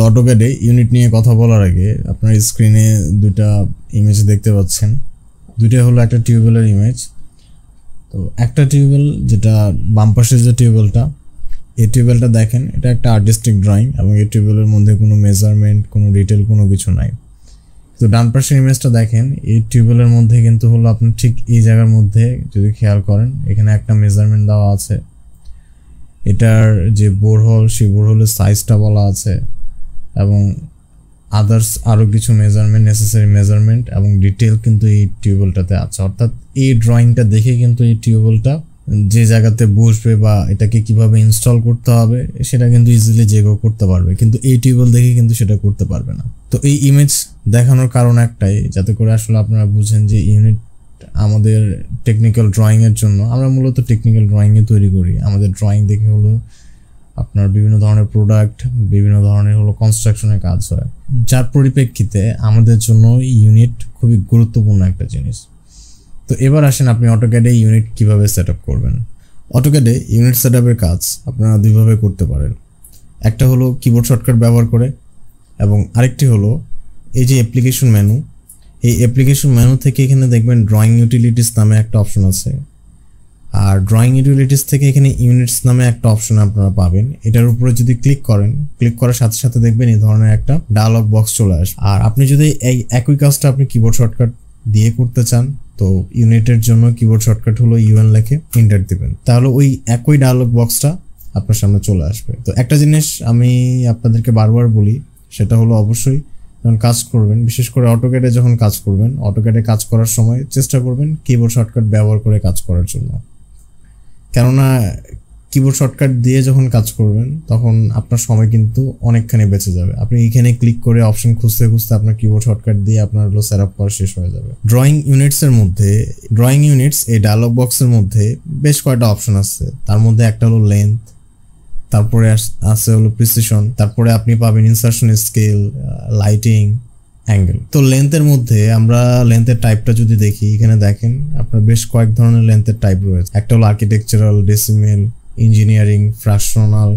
অটোক্যাডে unit নিয়ে কথা বলার আগে আপনার স্ক্রিনে দুইটা ইমেজ দেখতে পাচ্ছেন। দুইটা হলো একটা টিউবওয়েলের ইমেজ। তো একটা টিউবওয়েল যেটা বাম পাশে যে টিউবওয়েলটা, এই টিউবওয়েলটা দেখেন, এটা একটা আর্টিস্টিক ড্রয়িং এবং এই টিউবওয়েলের মধ্যে কোনো মেজারমেন্ট, কোনো ডিটেল, কোনো কিছু নাই। তো ডান পাশের ইমেজটা দেখেন, এই টিউবওয়েলের মধ্যে কিন্তু হলো আপনি ঠিক এই জায়গার মধ্যে যদি খেয়াল করেন, এখানে একটা মেজারমেন্ট দেওয়া আছে, এটার যে বোরহোল সেই বোরহোলের সাইজটা বলা আছে এবং আদার্স আরও কিছু মেজারমেন্ট, নেসেসারি মেজারমেন্ট এবং ডিটেল কিন্তু এই টিউবওয়েলটাতে আছে। অর্থাৎ এই ড্রয়িংটা দেখে কিন্তু এই টিউবওয়েলটা যে জায়গাতে বসবে বা এটাকে কিভাবে ইনস্টল করতে হবে সেটা কিন্তু ইজিলি যে কেউ করতে পারবে, কিন্তু এই টিউবওয়েল দেখে কিন্তু সেটা করতে পারবে না। তো এই ইমেজ দেখানোর কারণ একটাই, যাতে করে আসলে আপনারা বুঝেন যে ইউনিট আমাদের টেকনিক্যাল ড্রয়িংয়ের জন্য, আমরা মূলত টেকনিক্যাল ড্রয়িংয়ে তৈরি করি। আমাদের ড্রয়িং দেখে হলো আপনার বিভিন্ন ধরনের প্রোডাক্ট, বিভিন্ন ধরনের হলো কনস্ট্রাকশনের কাজ হয়, যার পরিপ্রেক্ষিতে আমাদের জন্য ইউনিট খুবই গুরুত্বপূর্ণ একটা জিনিস। তো এবার আসেন আপনি অটোক্যাডে ইউনিট কিভাবে সেট আপ করবেন। অটোক্যাডে ইউনিট সেট আপের কাজ আপনারা দুইভাবে করতে পারেন। একটা হলো কিবোর্ড শর্টকাট ব্যবহার করে এবং আরেকটি হলো এই যে অ্যাপ্লিকেশন মেনু, এই অ্যাপ্লিকেশন মেনু থেকে এখানে দেখবেন ড্রয়িং ইউটিলিটিস নামে একটা অপশন আছে, আর ড্রয়িং ইউটিলিটিস থেকে এখানে ইউনিটস নামে একটা অপশন আপনারা পাবেন। এটার উপরে যদি ক্লিক করেন, ক্লিক করার সাথে সাথে দেখবেন এই ধরনের একটা ডায়ালগ বক্স চলে আসে। আর আপনি যদি এই একই কাজটা আপনি কিবোর্ড শর্টকাট দিয়ে করতে চান, তো ইউনিটের জন্য কিবোর্ড শর্টকাট হলো ইউএন লিখে এন্টার দিবেন, তাহলে ওই একই ডায়ালগ বক্সটা আপনার সামনে চলে আসবে। তো একটা জিনিস আমি আপনাদেরকে বারবার বলি, সেটা হলো অবশ্যই যখন কাজ করবেন, বিশেষ করে অটোক্যাডে যখন কাজ করবেন, অটোক্যাডে কাজ করার সময় চেষ্টা করবেন কিবোর্ড শর্টকাট ব্যবহার করে কাজ করার জন্য। কেননা কিবোর্ড শর্টকাট দিয়ে যখন কাজ করবেন তখন আপনার সময় কিন্তু অনেকখানি বেঁচে যাবে। আপনি এখানে ক্লিক করে অপশন খুঁজতে খুঁজতে আপনার কিবোর্ড শর্টকাট দিয়ে আপনার হলো সেট আপ করা শেষ হয়ে যাবে। ড্রয়িং ইউনিটসের মধ্যে, ড্রয়িং ইউনিটস এই ডায়ালগ বক্সের মধ্যে বেশ কয়েকটা অপশন আছে। তার মধ্যে একটা হলো লেন্থ, তারপরে আছে হলো প্রিসিশন, তারপরে আপনি পাবেন ইনসারশন স্কেল, লাইটিং, অ্যাঙ্গেল। তো লেন্থের মধ্যে আমরা লেন্থের টাইপটা যদি দেখি, এখানে দেখেন আপনার বেশ কয়েক ধরনের লেন্থের টাইপ রয়েছে। একটা হলো architectural, decimal, engineering, fractional,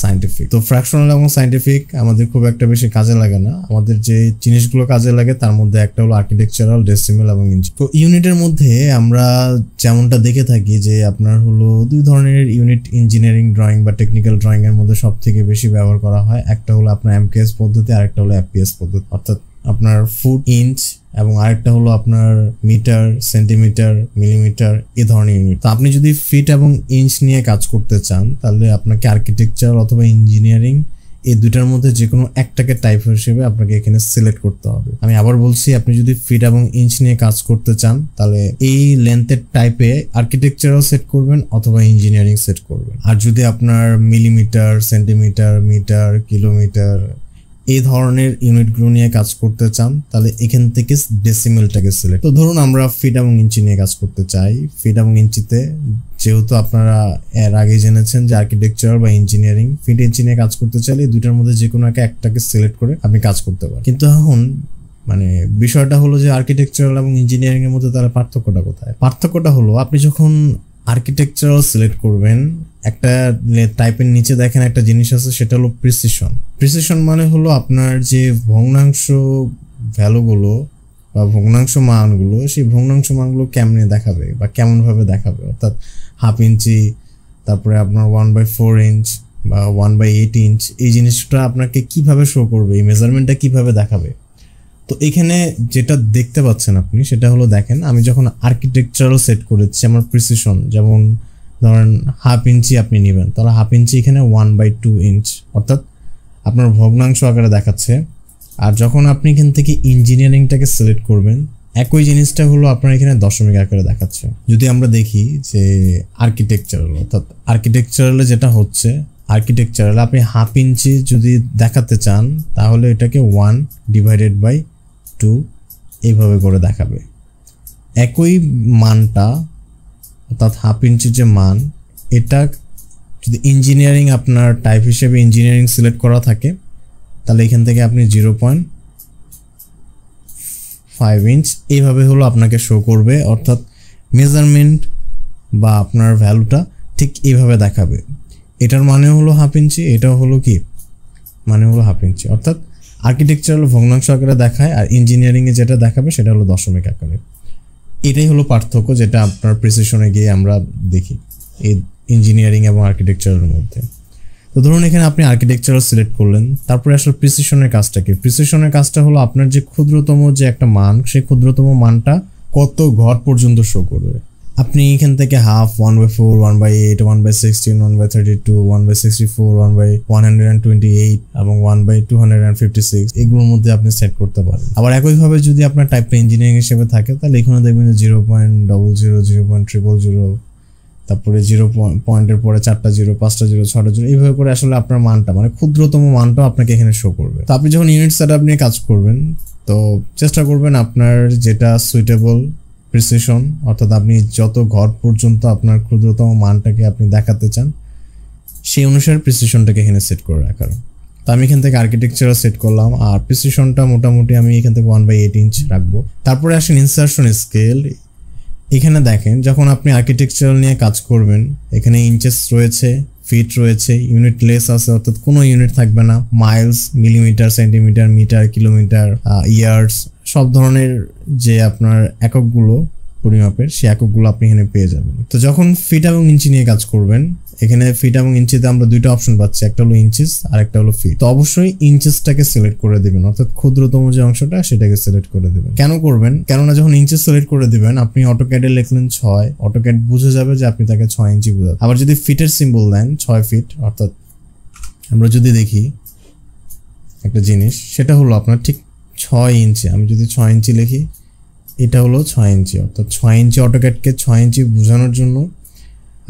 scientific. তো ফ্র্যাকশনাল এবং সায়েন্টিফিক আমাদের খুব একটা বেশি কাজে লাগে না। আমাদের যে জিনিসগুলো কাজে লাগে তার মধ্যে একটা হলো আর্কিটেকচারাল, ডেসিমেল এবং ইঞ্জিনিয়ারিং। তো ইউনিটের মধ্যে আমরা যেমনটা দেখে থাকি যে আপনার হলো দুই ধরনের ইউনিট, ইঞ্জিনিয়ারিং ড্রয়িং বা টেকনিক্যাল ড্রয়িং এর মধ্যে সব থেকে বেশি ব্যবহার করা হয়। একটা হলো আপনার এমকেএস পদ্ধতি, আরেকটা হলো এফপিএস পদ্ধতি, অর্থাৎ আপনার ফুট, ইঞ্চ, এবং আরেকটা হলো আপনার মিটার, সেন্টিমিটার, মিলিমিটার, এই ধরনের ইউনিট। তো আপনি যদি ফিট এবং ইঞ্চ নিয়ে কাজ করতে চান, তাহলে আপনাকে আর্কিটেকচার অথবা ইঞ্জিনিয়ারিং এই দুইটার মধ্যে যে কোনো একটাকে টাইপ হিসেবে আপনাকে এখানে সিলেক্ট করতে হবে। আমি আবার বলছি, আপনি যদি ফিট এবং ইঞ্চ নিয়ে কাজ করতে চান, তাহলে এই লেন্থের টাইপে আর্কিটেকচারও সেট করবেন অথবা ইঞ্জিনিয়ারিং সেট করবেন। আর যদি আপনার মিলিমিটার, সেন্টিমিটার, মিটার, কিলোমিটার এই ধরনের ইউনিটগুলো নিয়ে কাজ করতে চান, তাহলে এখান থেকে ডেসিমেলটাকে সিলেক্ট। তো ধরুন আমরা ফিট এবং ইঞ্চি নিয়ে কাজ করতে চাই। ফিট এবং ইঞ্চিতে যেহেতু আপনারা এর আগে জেনেছেন যে আর্কিটেকচার বা ইঞ্জিনিয়ারিং, ফিট ইঞ্চি নিয়ে কাজ করতে চাইলে দুইটার মধ্যে যে কোনো একটাকে সিলেক্ট করে আপনি কাজ করতে পারেন। কিন্তু এখন বিষয়টা হলো যে আর্কিটেকচারাল এবং ইঞ্জিনিয়ারিং এর মধ্যে তাহলে পার্থক্যটা কোথায়? পার্থক্যটা হলো আপনি যখন আর্কিটেকচারাল সিলেক্ট করবেন, একটা টাইপের নিচে দেখেন একটা জিনিস আছে, সেটা হলো প্রিসিশন। প্রিসিশন মানে হলো আপনার যে ভগ্নাংশ ভ্যালুগুলো বা ভগ্নাংশ মানগুলো, সেই ভগ্নাংশ মানগুলো কেমনে দেখাবে বা কেমনভাবে দেখাবে, অর্থাৎ হাফ ইঞ্চি, তারপরে আপনার 1/4 ইঞ্চ বা 1/8 ইঞ্চ, এই জিনিসটা আপনাকে কিভাবে শো করবে, এই মেজারমেন্টটা কিভাবে দেখাবে। তো এখানে যেটা দেখতে পাচ্ছেন আপনি, সেটা হলো দেখেন, আমি যখন আর্কিটেকচারাল সেট করেছি আমার প্রিসিশন, যেমন ধরেন হাফ ইঞ্চি আপনি নেবেন, তাহলে হাফ ইঞ্চি এখানে 1/2 ইঞ্চ, অর্থাৎ আপনার ভগ্নাংশ আকারে দেখাচ্ছে। আর যখন আপনি এখান থেকে ইঞ্জিনিয়ারিংটাকে সিলেক্ট করবেন, একই জিনিসটা হলো আপনার এখানে দশমিক আকারে দেখাচ্ছে। যদি আমরা দেখি যে আর্কিটেকচারাল, অর্থাৎ আর্কিটেকচারালে যেটা হচ্ছে, আর্কিটেকচারাল আপনি হাফ ইঞ্চি যদি দেখাতে চান, তাহলে এটাকে 1/2 এইভাবে করে দেখাবে। একই মানটা, অর্থাৎ হাফ ইঞ্চির যে মান, এটা যদি ইঞ্জিনিয়ারিং আপনার টাইপ হিসেবে ইঞ্জিনিয়ারিং সিলেক্ট করা থাকে, তাহলে এখান থেকে আপনি 0.5 ইঞ্চ এইভাবে হলো আপনাকে শো করবে, অর্থাৎ মেজারমেন্ট বা আপনার ভ্যালুটা ঠিক এইভাবে দেখাবে। এটার মানে হলো হাফ ইঞ্চি, এটাও হলো কি মানে হলো হাফ ইঞ্চি। অর্থাৎ আর্কিটেকচারাল ভগ্নাংশ আকারে দেখায় আর ইঞ্জিনিয়ারিংয়ে যেটা দেখাবে সেটা হলো দশমিক আকারে। এটাই হলো পার্থক্য যেটা আপনার প্রিসিশনে গিয়ে আমরা দেখি এই ইঞ্জিনিয়ারিং এবং আর্কিটেকচারের মধ্যে। তো ধরুন এখানে আপনি আর্কিটেকচারাল সিলেক্ট করলেন, তারপরে আসলে প্রিসিশনের কাজটা কি? প্রিসিশনের কাজটা হলো আপনার যে ক্ষুদ্রতম যে একটা মান, সেই ক্ষুদ্রতম মানটা কত ঘর পর্যন্ত শো করবে। আপনি এখান থেকে হাফ, 1/4, 1/8, 1/16, 1/32, 1/64, 1/128 এবং 1/256 এগুলোর মধ্যে আপনি সেট করতে পারেন। আবার একইভাবে যদি আপনার টাইপটা ইঞ্জিনিয়ারিং হিসেবে থাকে তাহলে এখানে দেখবেন যে 0.00, 0.000, তারপরে 0 পয়েন্টের পরে 4টা 0, 5টা 0, 6টা 0, এইভাবে করে আসলে আপনার মানটা মানে ক্ষুদ্রতম মানটাও আপনাকে এখানে শো করবে। তো আপনি যখন ইউনিট সেটআপ নিয়ে কাজ করবেন তো চেষ্টা করবেন আপনার যেটা সুইটেবল প্রিসিশন, অর্থাৎ আপনি যত ঘর পর্যন্ত আপনার ক্ষুদ্রতম মানটাকে আপনি দেখাতে চান সেই অনুসারে প্রিসিশনটাকে এখানে সেট করে রাখার। তো আমি এখান থেকে আর্কিটেকচারাল সেট করলাম আর প্রিসিশনটা মোটামুটি আমি এখান থেকে 1/8 ইঞ্চ রাখবো। তারপরে আসেন ইনসারশন স্কেল। এখানে দেখেন যখন আপনি আর্কিটেকচারাল নিয়ে কাজ করবেন এখানে ইঞ্চেস রয়েছে, ফিট রয়েছে, ইউনিট লেস আছে অর্থাৎ কোনো ইউনিট থাকবে না, miles, millimetre, centimetre, metre, kilometre, yards, সব ধরনের যে আপনার এককগুলো পরিমাপের সেই এককগুলো আপনি এখানে পেয়ে যাবেন। তো যখন ফিট এবং ইঞ্চি নিয়ে কাজ করবেন এখানে ফিট এবং ইঞ্চিতে আমরা দুইটা অপশন পাচ্ছি, একটা হলো ইঞ্চিস আর একটা হলো ফিট। তো অবশ্যই ইঞ্চিসটাকে সিলেক্ট করে দিবেন, অর্থাৎ ক্ষুদ্রতম যে অংশটা সেটাকে সিলেক্ট করে দিবেন। কেন করবেন? কেননা যখন ইঞ্চিস সিলেক্ট করে দিবেন আপনি অটোক্যাডে লিখলেন 6, অটোক্যাড বুঝে যাবে যে আপনি তাকে 6 ইঞ্চি বোঝাচ্ছেন। আবার যদি ফিটের সিম্বল দেন 6 ফিট, অর্থাৎ আমরা যদি দেখি একটা জিনিস সেটা হলো আপনার ঠিক 6 ইঞ্চি। আমি যদি 6 ইঞ্চি লিখি এটা হলো 6 ইঞ্চি, অর্থাৎ 6 ইঞ্চি অটোক্যাডকে 6 ইঞ্চি বোঝানোর জন্য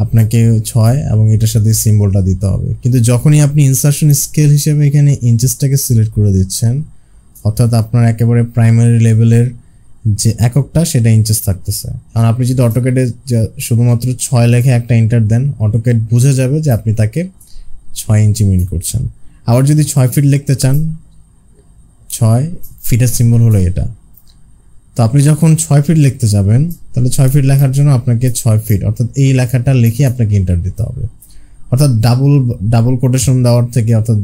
আপনাকে 6 এবং এটার সাথে সিম্বলটা দিতে হবে। কিন্তু যখনই আপনি ইনসারশন স্কেল হিসেবে এখানে ইঞ্চেসটাকে সিলেক্ট করে দিচ্ছেন অর্থাৎ আপনার একেবারে প্রাইমারি লেভেলের যে এককটা সেটা ইঞ্চেস থাকতেছে। কারণ আপনি যদি অটোক্যাডে শুধুমাত্র 6 লেখে একটা এন্টার দেন অটোক্যাড বুঝে যাবে যে আপনি তাকে 6 ইঞ্চি মিন করছেন। আবার যদি 6 ফিট লিখতে চান 6 ফিটের সিম্বল হলো এটা। তো আপনি যখন 6 ফিট লিখতে যাবেন তাহলে 6 ফিট লেখার জন্য আপনাকে 6 ফিট অর্থাৎ এই লেখাটা লিখে আপনাকে এন্টার দিতে হবে। অর্থাৎ ডাবল কোটেশন দেওয়ার থেকে অর্থাৎ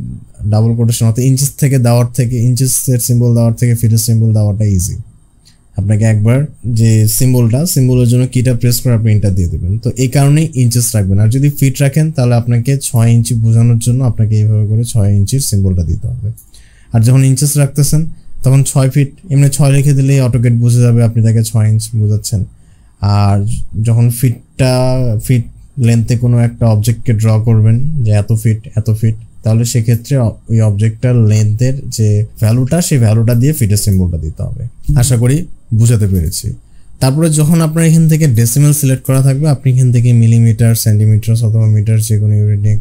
ইঞ্চেস থেকে দেওয়ার থেকে ইঞ্চেসের সিম্বল দেওয়ার থেকে ফিটের সিম্বল দেওয়াটা ইজি। আপনাকে একবার যে সিম্বলের জন্য কিটা প্রেস করে আপনি এন্টার দিয়ে দেবেন। তো এই কারণেই ইঞ্চেস রাখবেন। আর যদি ফিট রাখেন তাহলে আপনাকে 6 ইঞ্চি বোঝানোর জন্য আপনাকে এইভাবে করে 6 ইঞ্চির সিম্বলটা দিতে হবে। আর যখন ইঞ্চেস রাখতেছেন তখন 6 ফিট এমনি 6 লিখে দিলে অটোক্যাড বুঝে যাবে আপনি তাকে 6 ইঞ্চ বোঝাচ্ছেন। আর যখন ফিট লেন্থে কোনো একটা অবজেক্টকে ড্র করবেন যে এত ফিট তাহলে সেক্ষেত্রে ওই অবজেক্টটার লেন্থের যে ভ্যালুটা সেই ভ্যালুটা দিয়ে ফিটের সিম্বলটা দিতে হবে। আশা করি বুঝাতে পেরেছি। তারপরে যখন আপনার এখান থেকে ডেসিমেল সিলেক্ট করা থাকবে আপনি এখান থেকে মিলিমিটার, সেন্টিমিটার অথবা মিটার যে কোনো ইউনিট নিয়ে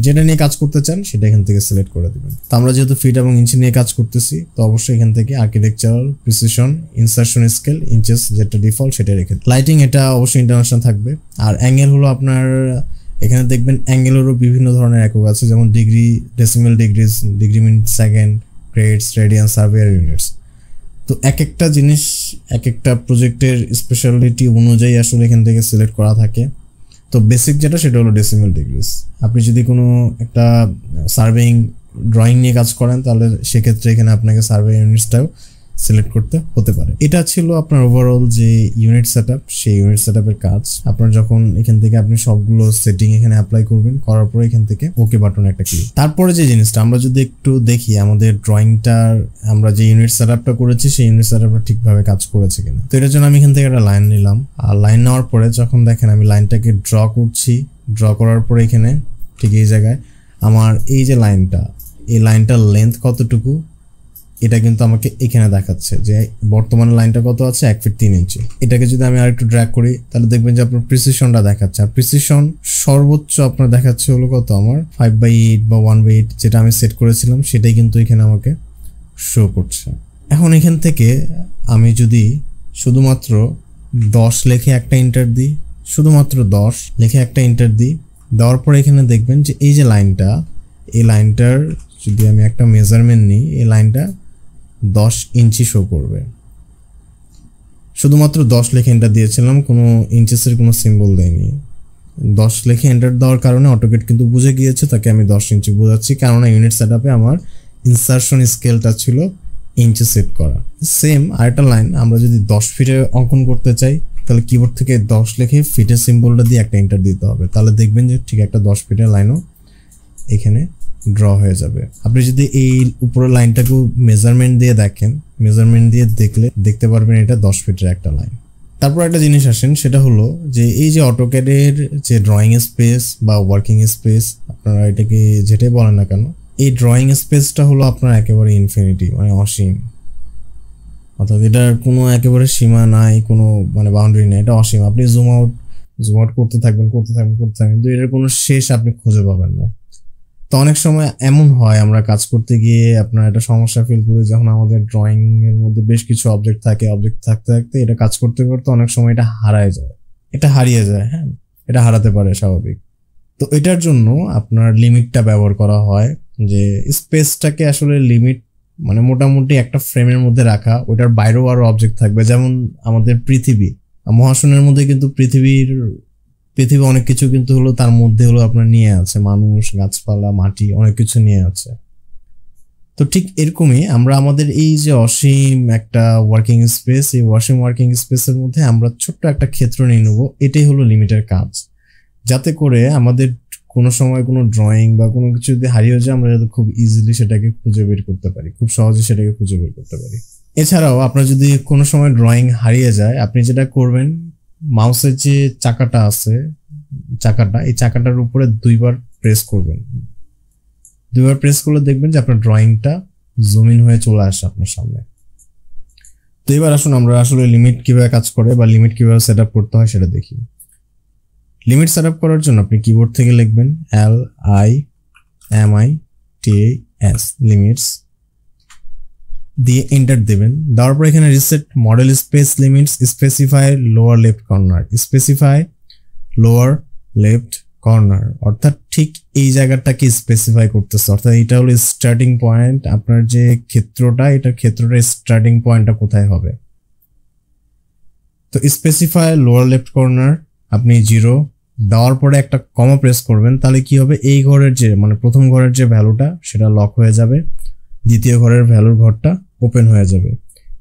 যেটা নিয়ে কাজ করতে চান সেটা এখান থেকে সিলেক্ট করে দেবেন। তো আমরা যেহেতু ফিট এবং ইঞ্চি নিয়ে কাজ করতেছি তো অবশ্যই এখান থেকে architectural, precision, insertion scale, inches যেটা ডিফল্ট সেটা রেখে। লাইটিং এটা অবশ্যই ইন্টারন্যাশনাল থাকবে। আর অ্যাঙ্গেল হলো আপনার এখানে দেখবেন অ্যাঙ্গেলেরও বিভিন্ন ধরনের একক আছে, যেমন degree, decimal degrees, degree minute second, grades, radian, surveyor units. তো এক একটা জিনিস এক একটা প্রজেক্টের স্পেশালিটি অনুযায়ী আসলে এখান থেকে সিলেক্ট করা থাকে। তো বেসিক যেটা সেটা হলো ডেসিমেল ডিগ্রিজ। আপনি যদি কোনো একটা সার্ভেইং ড্রয়িং নিয়ে কাজ করেন তাহলে সেক্ষেত্রে এখানে আপনাকে সার্ভে ইউনিটসটাও সিলেক্ট করতে হতে পারে। এটা ছিল আপনার ওভারঅল যে ইউনিট সেটআপ, সেই ইউনিট সেটআপের কাজ। আপনার যখন এখান থেকে আপনি সবগুলো সেটিং এখানে অ্যাপ্লাই করবেন, করার পরে এখান থেকে ওকে বাটন একটা ক্লিক। তারপরে যে জিনিসটা আমরা যদি একটু দেখি আমাদের ড্রয়িংটার আমরা যে ইউনিট সেটআপটা করেছি সেই ইউনিট সেটআপটা ঠিকভাবে কাজ করেছে কিনা। তো এটার জন্য আমি এখান থেকে একটা লাইন নিলাম। আর লাইন নেওয়ার পরে যখন দেখেন আমি লাইনটাকে ড্র করছি, ড্র করার পরে এখানে ঠিক এই জায়গায় আমার এই যে লাইনটা, এই লাইনটার লেন্থ কতটুকু এটা কিন্তু আমাকে এখানে দেখাচ্ছে যে বর্তমানে লাইনটা কত আছে 1 ফিট 3 ইঞ্চি। এটাকে যদি আমি আরেকটু ড্র্যাগ করি তাহলে দেখবেন যে আপনার প্রিসিশনটা দেখাচ্ছে। আর প্রিসিশন সর্বোচ্চ আপনার দেখাচ্ছে হলো কত আমার 5/8 বা 1/8 যেটা আমি সেট করেছিলাম সেটাই কিন্তু এখানে আমাকে শো করছে। এখন এখান থেকে আমি যদি শুধুমাত্র 10 লিখে একটা এন্টার দিই, শুধুমাত্র 10 লিখে একটা এন্টার দিই, দেওয়ার পর এখানে দেখবেন যে এই যে লাইনটা, এই লাইনটার যদি আমি একটা মেজারমেন্ট নিই এই লাইনটা 10 ইঞ্চি শো করবে। শুধুমাত্র 10 লিখে এন্টার দিয়েছিলাম, কোনো ইঞ্চেসের কোনো সিম্বল দেয়নি। 10 লিখে এন্টার দেওয়ার কারণে অটোকেট কিন্তু বুঝে গিয়েছে তাকে আমি 10 ইঞ্চি বোঝাচ্ছি, কেননা ইউনিট সেটআপে আমার ইনসারশন স্কেলটা ছিল ইঞ্চি সেট করা। সেম আরেকটা লাইন আমরা যদি 10 ফিটে অঙ্কন করতে চাই তাহলে কিবোর্ড থেকে 10 লিখে ফিটের সিম্বলটা দিয়ে একটা এন্টার দিতে হবে, তাহলে দেখবেন যে ঠিক একটা 10 ফিটের লাইনও এখানে ড্র হয়ে যাবে। আপনি যদি এই উপরের লাইনটাকেও মেজারমেন্ট দিয়ে দেখেন, মেজারমেন্ট দিয়ে দেখতে পারবেন এটা 10 ফিটের একটা লাইন। তারপর একটা জিনিস আসেন, সেটা হলো যে এই যে অটোক্যাডের যে ড্রয়িং স্পেস বা ওয়ার্কিং স্পেস আপনারা এটাকে যেটাই বলেন না কেন, এই ড্রয়িং স্পেসটা হলো আপনার একেবারে ইনফিনিটি, মানে অসীম, অর্থাৎ এটার কোনো একেবারে সীমা নাই, কোনো মানে বাউন্ডারি নেই, এটা অসীম। আপনি জুম আউট করতে থাকবেন কিন্তু এটার কোনো শেষ আপনি খুঁজে পাবেন না। তো অনেক সময় এমন হয় আমরা কাজ করতে গিয়ে আপনার একটা সমস্যা ফিল করি, যখন আমাদের ড্রয়িং এর মধ্যে বেশ কিছু অবজেক্ট থাকে, অবজেক্ট থাকতে থাকতে এটা কাজ করতে করতে অনেক সময় এটা হারিয়ে যায়। হ্যাঁ, এটা হারাতে পারে, স্বাভাবিক। তো এটার জন্য আপনার লিমিটটা ব্যবহার করা হয়, যে স্পেসটাকে আসলে লিমিট মানে মোটামুটি একটা ফ্রেমের মধ্যে রাখা, ওটার বাইরেও আরো অবজেক্ট থাকবে। যেমন আমাদের পৃথিবী, মহাশূন্যের মধ্যে কিন্তু পৃথিবী অনেক কিছু কিন্তু হলো তার মধ্যে হলো আপনার নিয়ে আছে, মানুষ, গাছপালা, মাটি, অনেক কিছু নিয়ে আছে। তো ঠিক এরকমই আমরা আমাদের এই যে অসীম একটা ওয়ার্কিং স্পেস, এই অসীম ওয়ার্কিং স্পেসের মধ্যে আমরা ছোট্ট একটা ক্ষেত্র নিয়ে নেবো। এটাই হলো লিমিটের কাজ, যাতে করে আমাদের কোনো সময় কোনো ড্রয়িং বা কোনো কিছু যদি হারিয়ে যায় আমরা যাতে খুব ইজিলি সেটাকে খুঁজে বের করতে পারি, খুব সহজে সেটাকে খুঁজে বের করতে পারি। এছাড়াও আপনার যদি কোনো সময় ড্রয়িং হারিয়ে যায়, আপনি যেটা করবেন, মাউসের যে চাকাটা আছে, এই চাকাটার উপরে 2বার প্রেস করবেন। 2বার প্রেস করলে দেখবেন যে আপনার ড্রয়িংটা জুম ইন হয়ে চলে আসে আপনার সামনে। তো এবার আসুন আমরা আসলে লিমিট কিভাবে কাজ করে বা লিমিট কিভাবে সেট আপ করতে হয় সেটা দেখি। লিমিট সেট আপ করার জন্য আপনি কিবোর্ড থেকে লিখবেন LIMITS লিমিটস দিয়ে এন্টার দেবেন। দেওয়ার পর এখানে reset model space limits specify lower left corner, অর্থাৎ ঠিক এই জায়গাটাকে স্পেসিফাই করতেছে, অর্থাৎ এটা হলো স্টার্টিং পয়েন্ট। আপনার যে ক্ষেত্রটা স্টার্টিং পয়েন্টটা কোথায় হবে। তো স্পেসিফাই লোয়ার লেফট কর্নার আপনি 0 দেওয়ার পরে একটা কমা প্রেস করবেন, তাহলে কি হবে, এই ঘরের যে মানে প্রথম ঘরের যে ভ্যালুটা সেটা লক হয়ে যাবে, দ্বিতীয় ঘরের ভ্যালুর ঘরটা ওপেন হয়ে যাবে।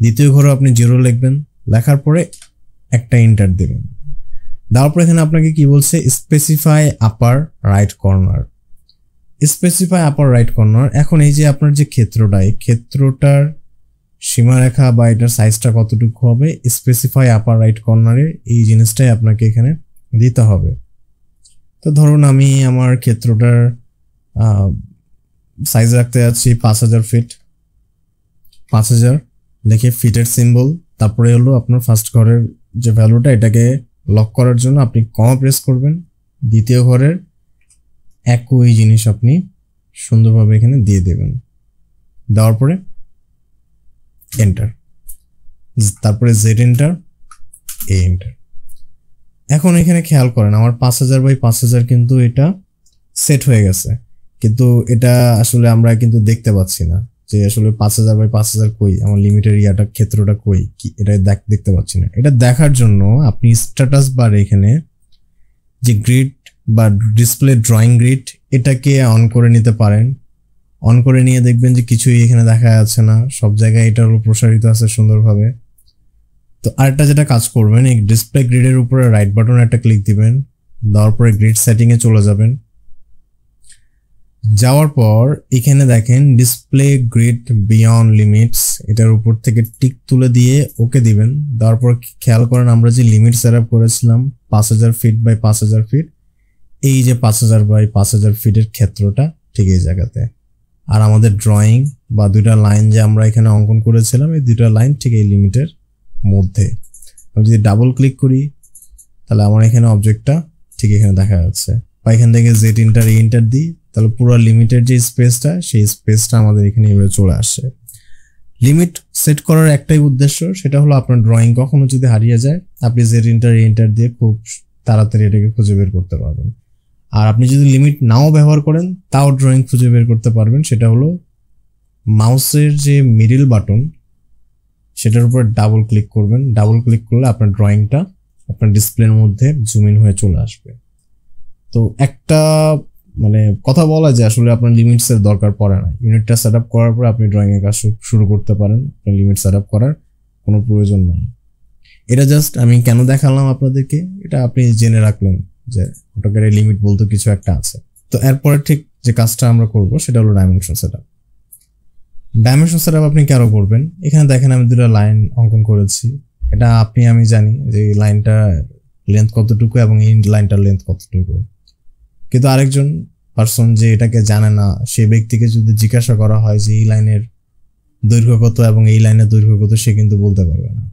দ্বিতীয় ঘরে আপনি 0 লিখবেন, লেখার পরে একটা এন্টার দেবেন। দেওয়ার পর এখানে আপনাকে কি বলছে, স্পেসিফাই আপার রাইট কর্নার। এখন এই যে আপনার যে ক্ষেত্রটা, এই ক্ষেত্রটার সীমারেখা বা এটার সাইজটা কতটুকু হবে, স্পেসিফাই আপার রাইট কর্নারে এই জিনিসটাই আপনাকে এখানে দিতে হবে। তো ধরুন আমি আমার ক্ষেত্রটার সাইজ রাখতে যাচ্ছি 5000 ফিট, 5000 লিখে ফিটের সিম্বল, তারপরে হলো আপনার ফার্স্ট ঘরের যে ভ্যালুটা এটাকে লক করার জন্য আপনি কমা প্রেস করবেন, দ্বিতীয় ঘরের একই জিনিস আপনি সুন্দরভাবে এখানে দিয়ে দেবেন। দেওয়ার পরে এন্টার, তারপরে জেড এন্টার, এ এন্টার। এখন এখানে খেয়াল করেন আমার 5000 বাই 5000 কিন্তু এটা সেট হয়ে গেছে, কিন্তু এটা আসলে আমরা কিন্তু দেখতে পাচ্ছি না যে আসলে 5000 বাই 5000 কই, আমার লিমিটের ক্ষেত্রটা কই, কি এটা দেখতে পাচ্ছি না। এটা দেখার জন্য আপনি স্ট্যাটাস বার এখানে যে গ্রিড বা ডিসপ্লে ড্রয়িং গ্রিড এটাকে অন করে নিতে পারেন। অন করে নিয়ে দেখবেন যে কিছুই এখানে দেখা যাচ্ছে না, সব জায়গায় এটা হলো প্রসারিত আছে সুন্দরভাবে। তো আরেকটা যেটা কাজ করবেন, এই ডিসপ্লে গ্রিডের উপরে রাইট বাটন একটা ক্লিক দিবেন, দেওয়ার পরে গ্রিড সেটিং এ চলে যাবেন। যাওয়ার পর এখানে দেখেন ডিসপ্লে গ্রিড বিয়ন্ড লিমিটস, এটার উপর থেকে টিক তুলে দিয়ে ওকে দিবেন। দেওয়ার পর খেয়াল করেন আমরা যে লিমিট সেট আপ করেছিলাম 5000 ফিট বাই 5000 ফিট, এই যে 5000 বাই 5000 ফিটের ক্ষেত্রটা ঠিক এই জায়গাতে। আর আমাদের ড্রয়িং বা 2টা লাইন যে আমরা এখানে অঙ্কন করেছিলাম, এই 2টা লাইন ঠিক এই লিমিটের মধ্যে। আমি যদি ডাবল ক্লিক করি তাহলে আমার এখানে অবজেক্টটা ঠিক এখানে দেখা যাচ্ছে, বা এখান থেকে জেড এন্টার, এ এন্টার দিই, তাহলে পুরো লিমিটের যে স্পেসটা সেই স্পেসটা আমাদের এখানে এভাবে চলে আসছে। লিমিট সেট করার একটাই উদ্দেশ্য, সেটা হলো আপনার ড্রয়িং কখনো যদি হারিয়ে যায় আপনি জেড এন্টার, এ এন্টার দিয়ে খুব তাড়াতাড়ি এটাকে খুঁজে বের করতে পারবেন। আর আপনি যদি লিমিট নাও ব্যবহার করেন তাও ড্রয়িং খুঁজে বের করতে পারবেন। সেটা হলো মাউসের যে মিডল বাটন সেটার উপর ডাবল ক্লিক করবেন, ডাবল ক্লিক করলে আপনার ড্রয়িংটা আপনার ডিসপ্লের মধ্যে জুম ইন হয়ে চলে আসবে। তো একটা মানে কথা বলা যায় আসলে আপনার লিমিটস এর দরকার পড়ে না। ইউনিটটা সেট আপ করার পর আপনি ড্রয়িং এর কাজ শুরু করতে পারেন, আপনার লিমিট সেট আপ করার কোনো প্রয়োজন নেই। এটা জাস্ট আমি কেন দেখালাম আপনাদেরকে, এটা আপনি জেনে রাখলেন যে অটোক্যাডের লিমিট বলতে কিছু একটা আছে। তো এরপরে ঠিক যে কাজটা আমরা করব সেটা হলো dimension set up. Dimension set up আপনি কেন করবেন, এখানে দেখেন আমি দুটো লাইন অঙ্কন করেছি। এটা আমি জানি যে এই লাইনটা লেন্থ কতটুকু এবং এই লাইনটার লেন্থ কতটুকু, কিন্তু আরেকজন পার্সন যে এটাকে জানে না, সেই ব্যক্তিকে যদি জিজ্ঞাসা করা হয় যে এই লাইনের দৈর্ঘ্য কত এবং এই লাইনের দৈর্ঘ্য কত, সে কিন্তু বলতে পারবে না।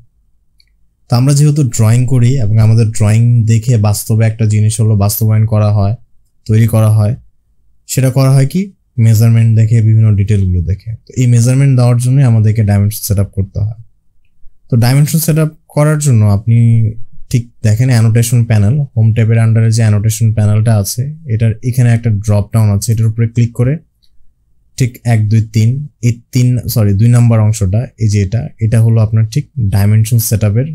তো আমরা যেহেতু ড্রয়িং করি এবং আমাদের ড্রয়িং দেখে বাস্তবে একটা জিনিস হলো বাস্তবায়ন করা হয়, তৈরি করা হয়, সেটা করা হয় কি মেজারমেন্ট দেখে, বিভিন্ন ডিটেলগুলো দেখে। তো এই মেজারমেন্ট দেওয়ার জন্য আমাদেরকে ডাইমেনশন সেট আপ করতে হয়। তো ডাইমেনশন সেট আপ করার জন্য আপনি ঠিক দেখেন অ্যানোটেশন প্যানেল, হোম ট্যাবের আন্ডারে যে অ্যানোটেশন প্যানেলটা আছে, এটার এখানে একটা ড্রপ ডাউন আছে, এটার উপরে ক্লিক করে ঠিক 1 2 3 এই 2 নাম্বার অংশটা, এই যে এটা হলো আপনার ঠিক ডাইমেনশন সেট আপের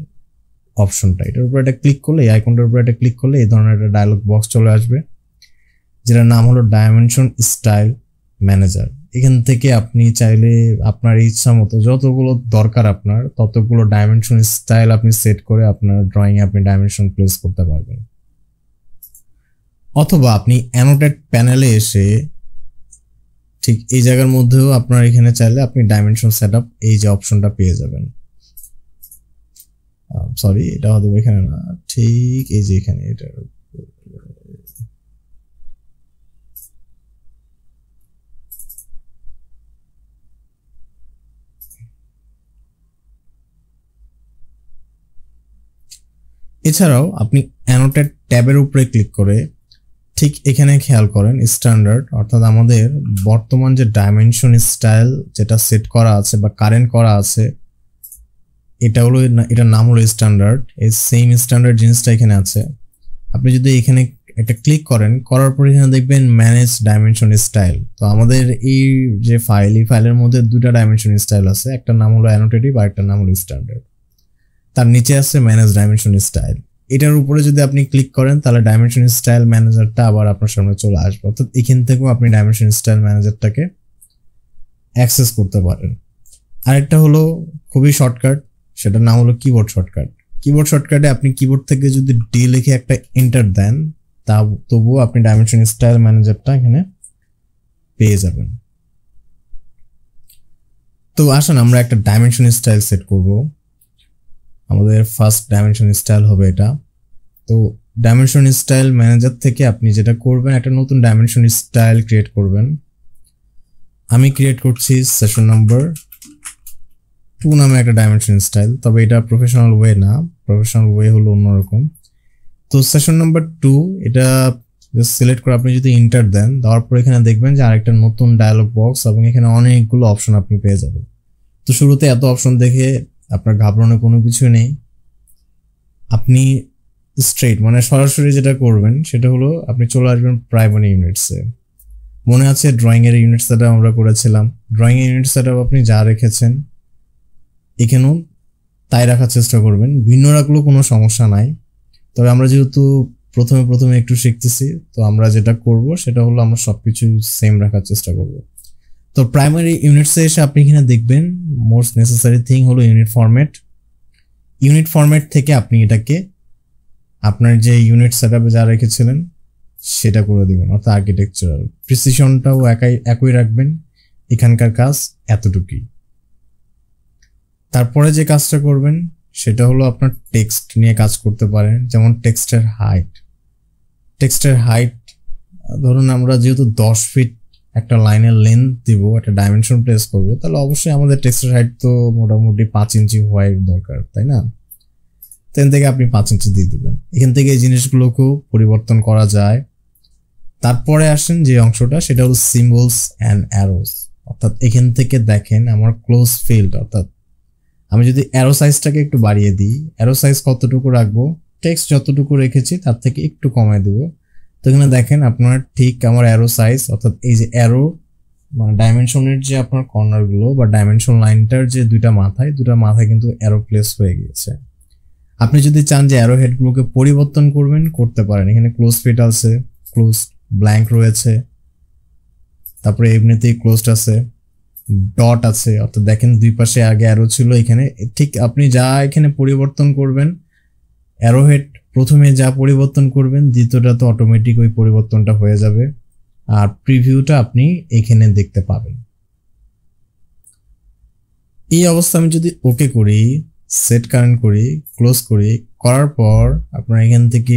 অপশনটা। এটার উপরে একটা ক্লিক করলে, এই আইকনটার উপরে একটা ক্লিক করলে এই ধরনের একটা ডায়লগ বক্স চলে আসবে, যেটার নাম হলো ডাইমেনশন স্টাইল ম্যানেজার। এখান থেকে আপনি চাইলে আপনার ইচ্ছা মতো যতগুলো দরকার আপনার ততগুলো ডাইমেনশন স্টাইল আপনি সেট করে আপনার ড্রয়িং এ আপনি ডাইমেনশন প্লেস করতে পারবেন। অথবা আপনি অ্যানোটেট প্যানেলে এসে ঠিক এই জায়গার মধ্যেও আপনার এখানে চাইলে আপনি ডাইমেনশন সেট আপ এই যে অপশনটা পেয়ে যাবেন। সরি, এটা হয়তো এখানে না, ঠিক এই যে এখানে এটা। এছাড়াও আপনি অ্যানোটেট ট্যাবের উপরে ক্লিক করে ঠিক এখানে খেয়াল করেন স্ট্যান্ডার্ড, অর্থাৎ আমাদের বর্তমান যে ডাইমেনশন স্টাইল যেটা সেট করা আছে বা কারেন্ট করা আছে, এটা হলো, এটার নাম হলো স্ট্যান্ডার্ড। এই সেম স্ট্যান্ডার্ড জিনিসটা এখানে আছে। আপনি যদি এখানে একটা ক্লিক করার পর এখানে দেখবেন ম্যানেজ ডাইমেনশন স্টাইল। তো আমাদের এই যে ফাইল, এই ফাইলের মধ্যে দুটা ডাইমেনশন স্টাইল আছে, একটা নাম হলো অ্যানোটেটিভ আর একটা নাম হলো স্ট্যান্ডার্ড। তার নিচে আছে ম্যানেজ ডাইমেনশন স্টাইল। এটার উপরে যদি আপনি ক্লিক করেন তাহলে ডাইমেনশন স্টাইল ম্যানেজারটা আবার আপনার সামনে চলে আসবে, অর্থাৎ এখান থেকেও আপনি ডাইমেনশন স্টাইল ম্যানেজারটাকে অ্যাক্সেস করতে পারেন। আরেকটা হলো খুবই শর্টকাট, সেটার নাম হলো কিবোর্ড শর্টকাট। কিবোর্ড শর্টকাটে আপনি কিবোর্ড থেকে যদি ডি লিখে একটা এন্টার দেন, তা তবুও আপনি ডাইমেনশন স্টাইল ম্যানেজারটা এখানে পেয়ে যাবেন। তো আসুন আমরা একটা ডাইমেনশন স্টাইল সেট করব। আমাদের ফার্স্ট ডাইমেনশন স্টাইল হবে এটা। তো ডাইমেনশন স্টাইল ম্যানেজার থেকে আপনি যেটা করবেন, একটা নতুন ডাইমেনশন স্টাইল ক্রিয়েট করবেন। আমি ক্রিয়েট করছি সেশন নাম্বার 2 নামে একটা ডাইমেনশন স্টাইল, তবে এটা প্রফেশনাল ওয়ে না, প্রফেশনাল ওয়ে হলো অন্যরকম। তো সেশন নাম্বার 2 এটা জাস্ট সিলেক্ট করে আপনি যদি এন্টার দেন, দেওয়ার পর এখানে দেখবেন যে আরেকটা নতুন ডায়লগ বক্স এবং এখানে অনেকগুলো অপশন আপনি পেয়ে যাবেন। তো শুরুতে এত অপশন দেখে আপনার ঘাবড়ানোর কোনো কিছু নেই। আপনি স্ট্রেট মানে সরাসরি যেটা করবেন সেটা হলো আপনি চলে আসবেন প্রাইমারি ইউনিটসে। মনে আছে ড্রয়িং এর ইউনিট সেটআপ আমরা করেছিলাম, ড্রয়িং এর ইউনিট সেটআপ আপনি যা রেখেছেন এখানেও তাই রাখার চেষ্টা করবেন, ভিন্ন রাখলেও কোনো সমস্যা নাই। তবে আমরা যেহেতু প্রথমে একটু শিখতেছি, তো আমরা যেটা করব সেটা হলো আমরা সবকিছু সেম রাখার চেষ্টা করব। তো প্রাইমারি ইউনিটসে এসে আপনি এখানে দেখবেন মোস্ট নেসেসারি থিং হলো ইউনিট ফরম্যাট। ইউনিট ফরম্যাট থেকে আপনি এটাকে আপনার যে ইউনিট সেটআপে যা রেখেছিলেন সেটা করে দিবেন, অর্থাৎ আর্কিটেকচারাল প্রিসিশনটাও একই রাখবেন। এখানকার কাজ এতটুকুই। তারপরে যে কাজটা করবেন সেটা হলো আপনার টেক্সট নিয়ে কাজ করতে পারেন, যেমন টেক্সটের হাইট। ধরুন আমরা যেহেতু 10 ফিট একটা লাইনের লেন্থ দিব, একটা ডাইমেনশন প্লেস করব, তাহলে অবশ্যই আমাদের টেক্সটের হাইট তো মোটামুটি 5 ইঞ্চি হওয়ার দরকার, তাই না? এখান থেকে আপনি 5 ইঞ্চি দিয়ে দিবেন। এখান থেকে এই জিনিসগুলোকেও পরিবর্তন করা যায়। তারপরে আসেন যে অংশটা, সেটা হলো সিম্বলস অ্যান্ড অ্যারোস। অর্থাৎ এখান থেকে দেখেন আমার ক্লোজ ফিল্ড, অর্থাৎ আমি যদি অ্যারো সাইজটাকে একটু বাড়িয়ে দিই, অ্যারো সাইজ কতটুকু রাখবো, টেক্সট যতটুকু রেখেছি তার থেকে একটু কমায় দেবো। তো এখানে দেখেন আপনার ঠিক আমার অ্যারো সাইজ, অর্থাৎ এই যে অ্যারো মানে ডাইমেনশনের যে আপনার কর্নারগুলো বা ডাইমেনশন লাইনটার যে দুটা মাথায় কিন্তু অ্যারো প্লেস হয়ে গিয়েছে। আপনি যদি চান যে অ্যারো হেডগুলোকে পরিবর্তন করবেন, করতে পারেন। এখানে ক্লোজ ফিট আছে, ক্লোজড, ব্ল্যাঙ্ক রয়েছে, তারপরে এমনিতেই ক্লোজড আছে, ডট আছে, অর্থাৎ দেখেন দুই পাশে আগে অ্যারো ছিল, এখানে ঠিক আপনি যা এখানে পরিবর্তন করবেন, অ্যারোহেড প্রথমে যা পরিবর্তন করবেন দ্বিতীয়টা তো অটোমেটিক ওই পরিবর্তনটা হয়ে যাবে, আর প্রিভিউটা আপনি এখানে দেখতে পাবেন। এই অবস্থা আমি যদি ওকে করি, সেট কারেন্ট করি, ক্লোজ করি, করার পর আপনার এখান থেকে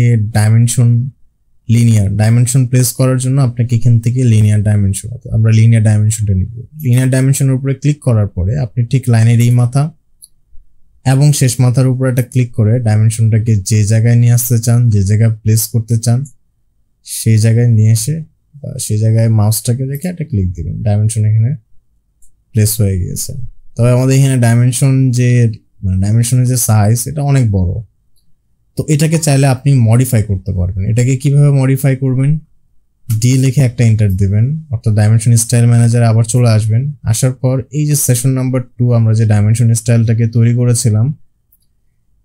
ডাইমেনশন প্লেস করার জন্য আপনাকে এখান থেকে লিনিয়ার ডাইমেনশন, আমরা লিনিয়ার ডাইমেনশনটা নিব। লিনিয়ার ডাইমেনশনের উপরে ক্লিক করার পরে আপনি ঠিক লাইনের এই মাথা এবং শেষ মাথার উপরে একটা ক্লিক করে ডাইমেনশনটাকে যে জায়গায় নিয়ে আসতে চান, যে জায়গায় প্লেস করতে চান সেই জায়গায় নিয়ে এসে বা সেই জায়গায় মাউসটাকে রেখে একটা ক্লিক দিবেন, ডাইমেনশন এখানে প্লেস হয়ে গিয়েছে। তবে আমাদের এখানে ডাইমেনশনের যে সাইজ এটা অনেক বড়, তো এটাকে চাইলে আপনি মডিফাই করতে পারবেন। এটাকে কিভাবে মডিফাই করবেন, ডি লিখে একটা এন্টার দিবেন, অর্থাৎ ডাইমেনশন স্টাইল ম্যানেজারে আবার চলে আসবেন। আসার পর এই যে সেশন নাম্বার 2 আমরা যে ডাইমেনশন স্টাইলটাকে তৈরি করেছিলাম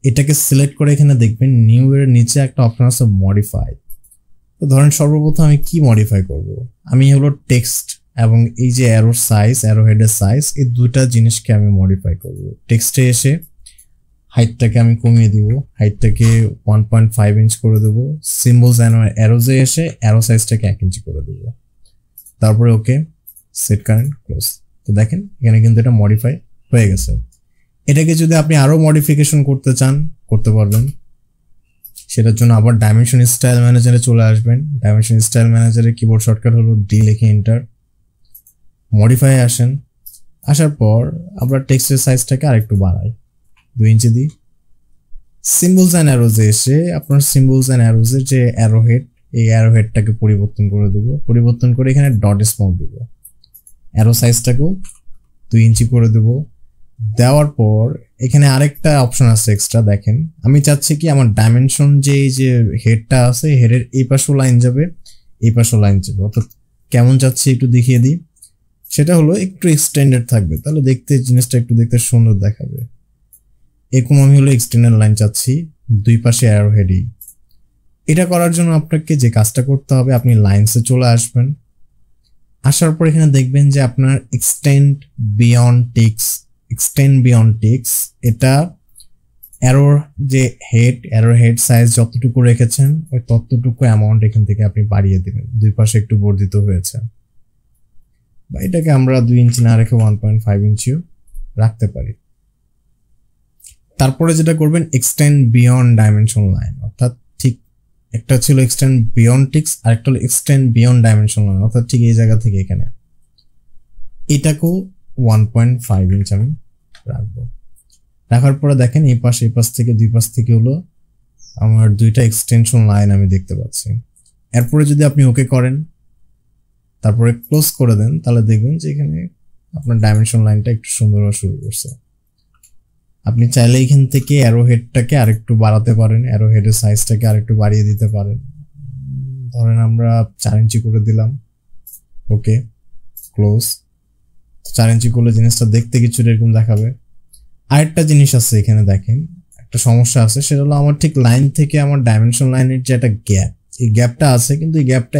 এটাকে সিলেক্ট করে এখানে দেখবেন নিউ এর নিচে একটা অপশন আছে মডিফাই। তো ধরেন সর্বপ্রথম আমি কি মডিফাই করব, আমি হলো টেক্সট এবং এই যে অ্যারোর সাইজ, অ্যারো হেডের সাইজ, এই দুইটা জিনিসকে আমি মডিফাই করব। টেক্সটে এসে হাইটটাকে আমি কমিয়ে দিব, হাইটটাকে 1.5 ইঞ্চ করে দেবো। সিম্বলস অ্যান্ড অ্যারোজে এসে অ্যারো সাইজটাকে 1 ইঞ্চি করে দেবো, তারপরে ওকে, সেট কারেন্ট, ক্লোজ। তো দেখেন এখানে কিন্তু এটা মডিফাই হয়ে গেছে। এটাকে যদি আপনি আরো মডিফিকেশন করতে চান করতে পারবেন। সেটার জন্য আবার ডাইমেনশন স্টাইল ম্যানেজারে চলে আসবেন। ডাইমেনশন স্টাইল ম্যানেজারে কিবোর্ড শর্টকাট হলো ডি লিখে এন্টার, মডিফাই আসেন। আসার পর আমরা টেক্সটের সাইজটাকে আরেকটু বাড়াই, 2 ইঞ্চি দিই। সিম্বলস অ্যান্ড অ্যারোজে এসে আপনার সিম্বলস অ্যান্ড অ্যারোজের যে অ্যারোহেড, এই অ্যারোহেডটাকে পরিবর্তন করে দেবো, পরিবর্তন করে এখানে ডট স্মল দিব। অ্যারো সাইজটাকেও 2 ইঞ্চি করে দেবো। দেওয়ার পর এখানে আরেকটা অপশন আছে এক্সট্রা, দেখেন আমি চাচ্ছি কি আমার ডাইমেনশন যে এই যে হেডটা আছে হেডের এই পাশেও লাইন যাবে, এই পাশেও লাইন যাবে, অর্থাৎ কেমন চাচ্ছি একটু দেখিয়ে দিই। সেটা হলো একটু এক্সটেন্ডেড থাকবে, তাহলে জিনিসটা একটু দেখতে সুন্দর দেখাবে। এরকম আমি হলো এক্সটেন্ডেড লাইন চাচ্ছি, দুই পাশে অ্যারো হেডই। এটা করার জন্য আপনাকে যে কাজটা করতে হবে, আপনি লাইনসে চলে আসবেন। আসার পর এখানে দেখবেন যে আপনার এক্সটেন্ড বিয়ন্ড টেক্সট, এটা অ্যারোর যে অ্যারোর হেড সাইজ যতটুকু রেখেছেন ওই ততটুকু অ্যামাউন্ট এখান থেকে আপনি বাড়িয়ে দিবেন, দুই পাশে একটু বর্ধিত হয়েছে। বা এটাকে আমরা 2 ইঞ্চি না রেখে 1.5 ইঞ্চিও রাখতে পারি। তারপরে যেটা করবেন এক্সটেন্ড বিয়ন্ড ডাইমেনশন লাইন, অর্থাৎ ঠিক একটা ছিল এক্সটেন্ড বিয়ন্ড টেক্সট আর একটা হলো এক্সটেন্ড বিয়ন্ড ডাইমেনশন লাইন, অর্থাৎ ঠিক এই জায়গা থেকে এখানে এটাকেও 1.5 ইঞ্চ আমি রাখবো। রাখার পরে দেখেন এই পাশ থেকে দুই পাশ থেকে হলো আমার দুইটা এক্সটেনশন লাইন আমি দেখতে পাচ্ছি। এরপরে যদি আপনি ওকে করেন তারপরে ক্লোজ করে দেন তাহলে দেখবেন যে এখানে আপনার ডাইমেনশন লাইনটা একটু সুন্দরভাবে শুরু করছে। আপনি চাইলে এখান থেকে অ্যারো হেডটাকে আরেকটু বাড়াতে পারেন, অ্যারো হেডের সাইজটাকে আরেকটু বাড়িয়ে দিতে পারেন। ধরেন আমরা 4 ইঞ্চি করে দিলাম, ওকে, ক্লোজ। 4 ইঞ্চি করলে জিনিসটা দেখতে কিছুটা এরকম দেখাবে। আরেকটা জিনিস আছে এখানে দেখেন, একটা সমস্যা আছে, সেটা হলো আমার ঠিক লাইন থেকে আমার ডাইমেনশন লাইনের যে একটা গ্যাপ, এই গ্যাপটা আছে, কিন্তু এই গ্যাপটা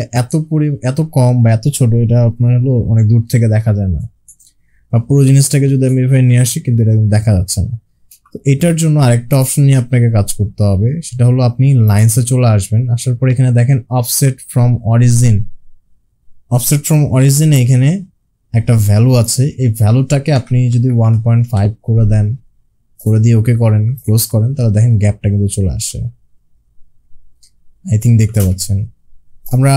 এত কম বা এত ছোট, এটা আপনার হলো অনেক দূর থেকে দেখা যায় না। বা পুরো জিনিসটাকে যদি আমি এভাবে নিয়ে আসি কিন্তু এটা দেখা যাচ্ছে না। তো এটার জন্য আরেকটা অপশন নিয়ে আপনাকে কাজ করতে হবে, সেটা হলো আপনি লাইনসে চলে আসবেন। আসার পর এখানে দেখেন অফসেট ফ্রম অরিজিনে এখানে একটা ভ্যালু আছে। এই ভ্যালুটাকে আপনি যদি 1.5 করে দিয়ে ওকে করেন, ক্লোজ করেন, তাহলে দেখেন গ্যাপটা কিন্তু চলে আসে। আই থিঙ্ক দেখতে পাচ্ছেন। আমরা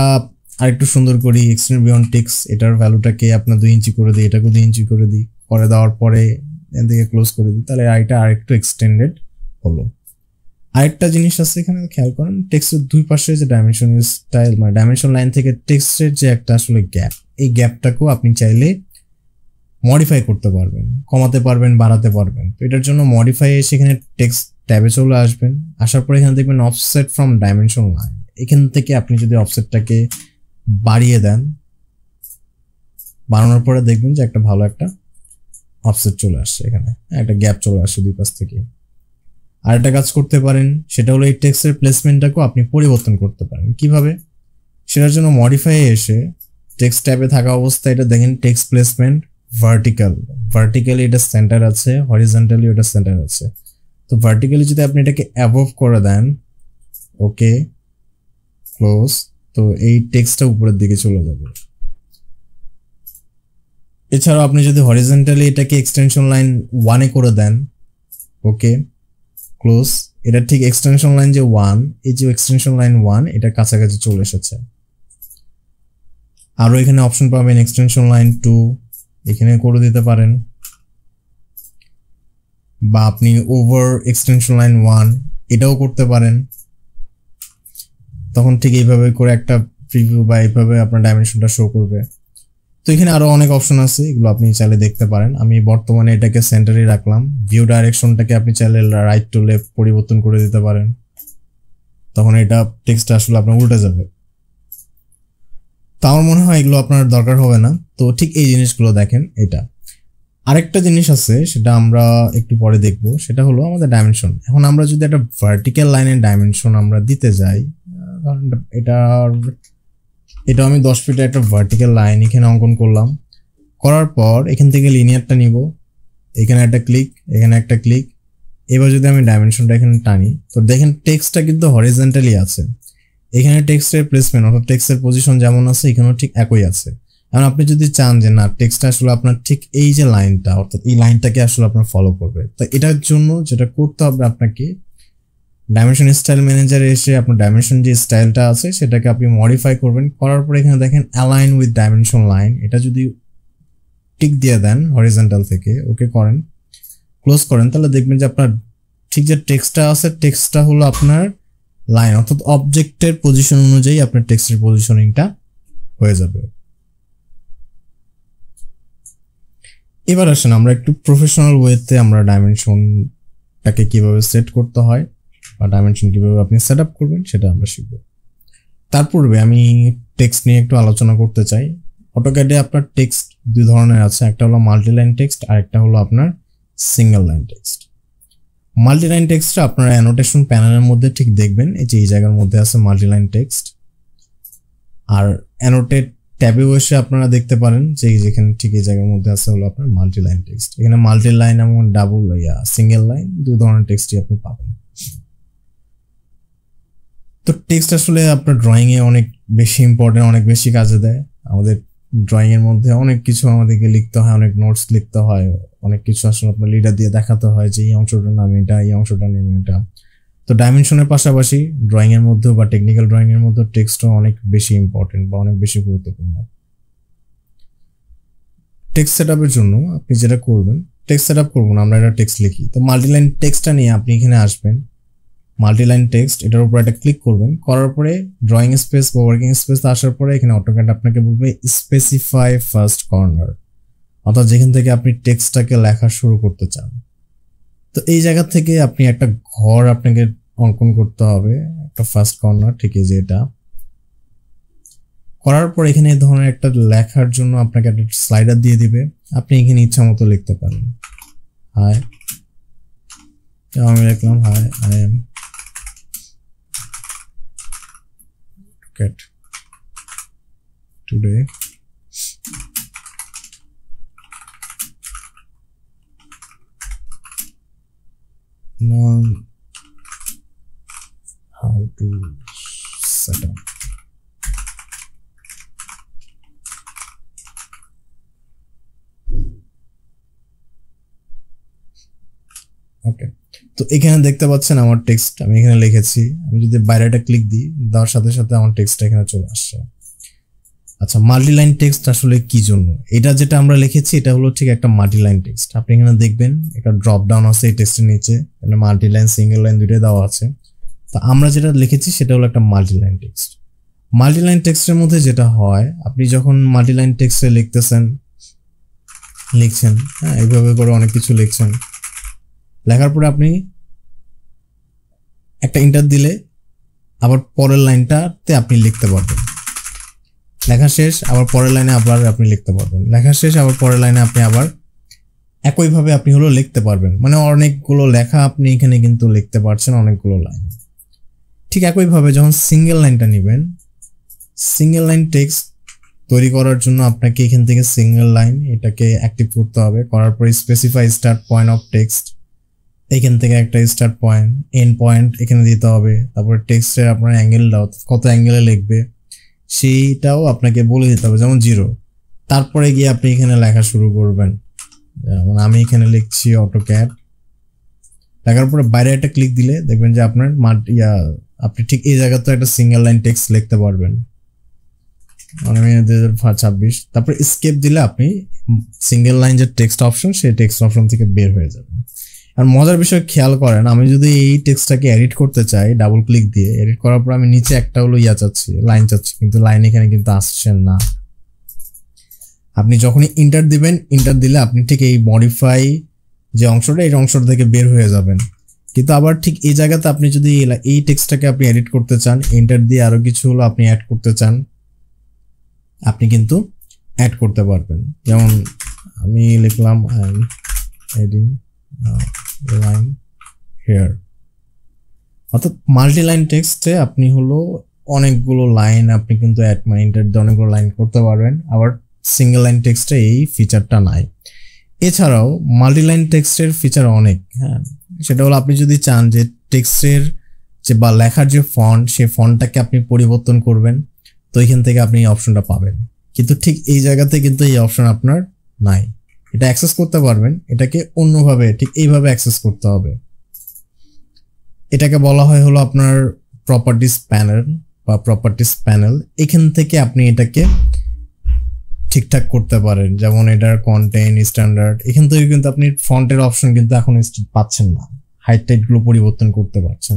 আরেকটু সুন্দর করি, এক্সটেন্ড বিয়ন্ড টেক্সট, এটার ভ্যালুটাকে আপনার 2 ইঞ্চি করে দিই, এটাকে 2 ইঞ্চি করে দিই, করে দেওয়ার পরে এখান থেকে ক্লোজ করে দিই, তাহলে এটা আরেকটু এক্সটেন্ডেড হলো। আরেকটা জিনিস আছে এখানে খেয়াল করেন, টেক্সটের দুই পাশে যে ডাইমেনশন স্টাইল মানে ডাইমেনশন লাইন থেকে টেক্সটের যে একটা আসলে গ্যাপ, এই গ্যাপটাকেও আপনি চাইলে মডিফাই করতে পারবেন, কমাতে পারবেন, বাড়াতে পারবেন। তো এটার জন্য মডিফাই এসে এখানে টেক্সট ট্যাবে চলে আসবেন। আসার পর এখানে দেখবেন অফসেট ফ্রম ডাইমেনশন লাইন, এখান থেকে আপনি যদি অফসেটটাকে বাড়িয়ে দেন, বাড়ানোর পরে দেখবেন যে একটা ভালো একটা অফসেট চলে আসছে, এখানে একটা গ্যাপ চলে আসছে দুই পাশ থেকে। আরেকটা কাজ করতে পারেন, সেটা হলো এই টেক্সটের প্লেসমেন্টটাকেও আপনি পরিবর্তন করতে পারেন। কিভাবে? সেটার জন্য মডিফাই এসে টেক্সট ট্যাবে থাকা অবস্থায় এটা দেখেন টেক্সট প্লেসমেন্ট ভার্টিক্যালি এটা সেন্টার আছে, হরিজন্টালি এটা সেন্টার আছে। তো ভার্টিক্যালি যদি আপনি এটাকে অ্যাবভ করে দেন, ওকে ক্লোজ, তো এই টেক্সটটা উপরের দিকে চলে যাবে। এছাড়াও আপনি যদি হরিজন্টালি এটাকে এক্সটেনশন লাইন 1 এ করে দেন, ওকে ক্লোজ, এটা ঠিক এক্সটেনশন লাইন যে 1, এই যে এক্সটেনশন লাইন 1 এটা কাছাকাছি চলে এসেছে। আরো এখানে অপশন পাবেন এক্সটেনশন লাইন 2, এখানে করে দিতে পারেন, বা আপনি ওভার এক্সটেনশন লাইন 1 এটাও করতে পারেন। তখন ঠিক এইভাবে করে একটা প্রিভিউ বা এইভাবে আপনার ডাইমেনশনটা শো করবে। তো এখানে আরো অনেক অপশন আছে, এগুলো আপনি চাইলে দেখতে পারেন। আমি বর্তমানে এটাকে সেন্টারে রাখলাম। ভিউ ডাইরেকশনটাকে আপনি চাইলে রাইট টু লেফট পরিবর্তন করে দিতে পারেন, তখন এটা টেক্সটটা আসলে আপনার উল্টে যাবে। তো আমার মনে হয় এগুলো আপনার দরকার হবে না। তো ঠিক এই জিনিসগুলো দেখেন। এটা আরেকটা জিনিস আছে, সেটা আমরা একটু পরে দেখব, সেটা হলো আমাদের ডাইমেনশন। এখন আমরা যদি একটা ভার্টিক্যাল লাইনের ডাইমেনশন আমরা দিতে যাই, এটা আমি 10 ফিটের একটা ভার্টিক্যাল লাইন এখানে অঙ্কন করলাম। করার পর এখান থেকে লিনিয়ারটা নিব, এখানে একটা ক্লিক, এখানে একটা ক্লিক। এবার যদি আমি ডাইমেনশনটা এখানে টানি, তো দেখেন টেক্সটটা কিন্তু হরিজন্টালি আছে। এখানে টেক্সটের প্লেসমেন্ট অর্থাৎ টেক্সটের পজিশন যেমন আছে এখানেও ঠিক একই আছে। এখন আপনি যদি চান যে না টেক্সটটা আসলে আপনার ঠিক এই যে লাইনটা অর্থাৎ এই লাইনটাকে আসলে আপনার ফলো করবে, তো এটার জন্য যেটা করতে হবে আপনাকে ডাইমেনশন স্টাইল ম্যানেজারে এসে আপনার ডাইমেনশন যে স্টাইলটা আছে সেটাকে আপনি মডিফাই করবেন। করার পরে এখানে দেখেন অ্যালাইন উইথ ডাইমেনশন লাইন, এটা যদি টিক দিয়ে দেন হরিজন্টাল থেকে, ওকে করেন, ক্লোজ করেন, তাহলে দেখবেন যে আপনার ঠিক যে টেক্সটটা আছে টেক্সটটা হলো আপনার লাইন অর্থাৎ অবজেক্টের পজিশন অনুযায়ী আপনার টেক্সটের পজিশনিংটা হয়ে যাবে। এবার আসেন আমরা একটু প্রফেশনাল ওয়েতে আমরা ডাইমেনশনটাকে কিভাবে সেট করতে হয় বা ডাইমেনশন কিভাবে আপনি সেট আপ করবেন সেটা আমরা শিখব। তার পূর্বে আমি টেক্সট নিয়ে একটু আলোচনা করতে চাই। অটোক্যাডে আপনার টেক্সট দুই ধরনের আছে, একটা হলো মাল্টিলাইন টেক্সট আর একটা হলো আপনার সিঙ্গেল লাইন টেক্সট। মাল্টিলাইন টেক্সটটা আপনার অ্যানোটেশন প্যানেলের মধ্যে ঠিক দেখবেন, এই যে এই জায়গার মধ্যে আছে মাল্টিলাইন টেক্সট। আর অ্যানোটেট ট্যাবেও এসে আপনারা দেখতে পারেন যে যেখানে ঠিক এই জায়গার মধ্যে আছে হলো আপনার মাল্টিলাইন টেক্সট। এখানে মাল্টিলাইন এবং ডাবল সিঙ্গেল লাইন দুই ধরনের টেক্সটই আপনি পাবেন। তো টেক্সট আসলে আপনার ড্রয়িং এ অনেক বেশি ইম্পর্টেন্ট, অনেক বেশি কাজে দেয়। আমাদের ড্রয়িং এর মধ্যে অনেক কিছু আমাদেরকে লিখতে হয়, অনেক নোটস লিখতে হয়, অনেক কিছু আসলে আপনার লিডার দিয়ে দেখাতে হয় যে এই অংশটার নাম এটা, এই অংশটার নাম এটা। তো ডাইমেনশনের পাশাপাশি ড্রয়িং এর মধ্যে বা টেকনিক্যাল ড্রয়িং এর মধ্যে টেক্সটও অনেক বেশি ইম্পর্টেন্ট বা অনেক বেশি গুরুত্বপূর্ণ। টেক্সট সেটআপের জন্য আপনি যেটা করবেন, টেক্সট সেটআপ করব না, আমরা এটা টেক্সট লিখি। তো মাল্টিলাইন টেক্সটটা নিয়ে আপনি এখানে আসবেন, মাল্টিলাইন টেক্সট এটার উপর একটা ক্লিক করবেন। করার পরে ড্রয়িং স্পেস বা ওয়ার্কিং স্পেস আসার পরে এখানে অটোক্যাড আপনাকে বলবে স্পেসিফাই ফার্স্ট কর্নার, অর্থাৎ যেখান থেকে আপনি টেক্সটটাকে লেখা শুরু করতে চান। তো এই জায়গা থেকে আপনি একটা ঘর আপনাকে অঙ্কন করতে হবে, একটা ফার্স্ট কর্নার, ঠিক আছে। এটা করার পর এখানে এই ধরনের একটা লেখার জন্য আপনাকে একটা স্লাইডার দিয়ে দিবে, আপনি এখানে ইচ্ছা মতো লিখতে পারেন। হাই, আমি লিখলাম hi I am today learn how to set up ওকে। তো এখানে দেখতে পাচ্ছেন আমার টেক্সট আমি এখানে লিখেছি। আমি যদি বাইরেটা ক্লিক দিই, দেওয়ার সাথে সাথে আমার টেক্সটটা এখানে চলে আসছে। আচ্ছা, মাল্টিলাইন টেক্সট আসলে কি জন্য? এটা যেটা আমরা লিখেছি এটা হলো ঠিক একটা মাল্টিলাইন টেক্সট। আপনি এখানে দেখবেন একটা ড্রপ ডাউন আছে এই টেক্সটের নিচে, এখানে মাল্টিলাইন সিঙ্গেল লাইন দুইটাই দেওয়া আছে। তো আমরা যেটা লিখেছি সেটা হলো একটা মাল্টিলাইন টেক্সট। মাল্টিলাইন টেক্সটের মধ্যে যেটা হয়, আপনি যখন মাল্টিলাইন টেক্সটে লিখছেন, হ্যাঁ এইভাবে করে অনেক কিছু লিখছেন, লেখার পরে আপনি একটা ইন্টার দিলে আবার পরের লাইনটাতে আপনি লিখতে পারবেন। লেখা শেষ, আবার পরের লাইনে আবার আপনি লিখতে পারবেন। লেখা শেষ, আবার পরের লাইনে আপনি আবার একইভাবে আপনি হলো লিখতে পারবেন। মানে অনেকগুলো লেখা আপনি এখানে কিন্তু লিখতে পারছেন, অনেকগুলো লাইন। ঠিক একইভাবে যখন সিঙ্গেল লাইনটা নেবেন, সিঙ্গেল লাইন টেক্সট তৈরি করার জন্য আপনাকে এখান থেকে সিঙ্গেল লাইন এটাকে অ্যাক্টিভ করতে হবে। করার পরে specify start point of text, এখান থেকে একটা স্টার্ট পয়েন্ট এন্ড পয়েন্ট এখানে দিতে হবে। তারপরে টেক্সটের আপনার অ্যাঙ্গেলটাও কত অ্যাঙ্গেলে লিখবে সেইটাও আপনাকে বলে দিতে হবে, যেমন 0। তারপরে গিয়ে আপনি এখানে লেখা শুরু করবেন। যেমন আমি এখানে লিখছি অটোক্যাড, লেখার পরে বাইরে একটা ক্লিক দিলে দেখবেন যে আপনার আপনি ঠিক এই জায়গাতে একটা সিঙ্গেল লাইন টেক্সট লিখতে পারবেন। 2026। তারপরে স্কেপ দিলে আপনি সিঙ্গেল লাইন যে টেক্সট অপশন সেই টেক্সট অপশন থেকে বের হয়ে যাবেন। আর মজার বিষয় খেয়াল করেন, আমি যদি এই টেক্সটটাকে এডিট করতে চাই ডাবল ক্লিক দিয়ে, এডিট করার পর আমি নিচে একটা হলো চাচ্ছি, লাইন চাচ্ছি, কিন্তু লাইন এখানে কিন্তু আসছে না। আপনি যখনই ইন্টার দিবেন, ইন্টার দিলে আপনি ঠিক এই মডিফাই যে অংশটা এই অংশটা থেকে বের হয়ে যাবেন। কিন্তু আবার ঠিক এই জায়গাতে আপনি যদি এই টেক্সটটাকে আপনি এডিট করতে চান, ইন্টার দিয়ে আরো কিছু হলো আপনি অ্যাড করতে চান, আপনি কিন্তু অ্যাড করতে পারবেন। যেমন আমি লিখলাম এডিং লাইন হেয়ার, অর্থাৎ মাল্টি লাইন টেক্সটে আপনি হলো অনেকগুলো লাইন আপনি কিন্তু ইন্টার দিয়ে অনেকগুলো লাইন করতে পারবেন। আবার সিঙ্গেল লাইন টেক্সটে এই ফিচারটা নাই। এছাড়াও মাল্টি লাইন টেক্সটের ফিচার অনেক, হ্যাঁ, সেটা হলো আপনি যদি চান যে টেক্সটের যে বা লেখার যে ফন্ট সেই ফন্টটাকে আপনি পরিবর্তন করবেন, তো এখান থেকে আপনি এই অপশনটা পাবেন। কিন্তু ঠিক এই জায়গাতে কিন্তু এই অপশন আপনার নাই। এটা অ্যাক্সেস করতে পারবেন, এটাকে অন্যভাবে ঠিক এইভাবে অ্যাক্সেস করতে হবে। এটাকে বলা হয় হলো আপনার প্রপার্টিস প্যানেল বা প্রপার্টিস প্যানেল। এখান থেকে আপনি এটাকে ঠিকঠাক করতে পারেন, যেমন এটার কন্টেন্ট স্ট্যান্ডার্ড, এখান থেকে কিন্তু আপনি ফন্টের অপশন কিন্তু এখন পাচ্ছেন না, হাইট টাইট গুলো পরিবর্তন করতে পারছেন।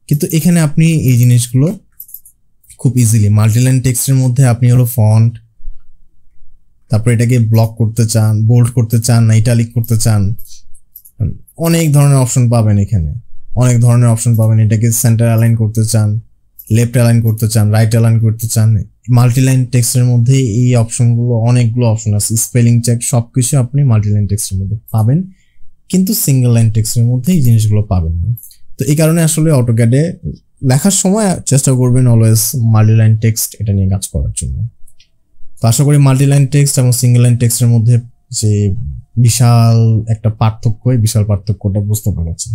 কিন্তু এখানে আপনি এই জিনিসগুলো খুব ইজিলি মাল্টিলাইন টেক্সটের মধ্যে আপনি হলো ফন্ট, তারপর এটাকে ব্লক করতে চান, বোল্ড করতে চান না ইটালিক করতে চান, অনেক ধরনের অপশন পাবেন এখানে, অনেক ধরনের অপশন পাবেন। এটাকে সেন্টার অ্যালাইন করতে চান, লেফট অ্যালাইন করতে চান, রাইট অ্যালাইন করতে চান। মাল্টিলাইন টেক্সটের মধ্যে এই অপশনগুলো অনেকগুলো অপশন আছে, স্পেলিং চেক সবকিছু আপনি মাল্টিলাইন টেক্সটের মধ্যে পাবেন, কিন্তু সিঙ্গেল লাইন টেক্সটের মধ্যে এই জিনিসগুলো পাবেন না। তো এই কারণে আসলে অটোক্যাডে লেখার সময় চেষ্টা করবেন অলওয়েজ মাল্টিলাইন টেক্সট এটা নিয়ে কাজ করার জন্য। তো আশা করি মাল্টিলাইন টেক্সট এবং সিঙ্গেল লাইন টেক্সটের মধ্যে যে বিশাল একটা পার্থক্য, এই বিশাল পার্থক্যটা বুঝতে পেরেছেন।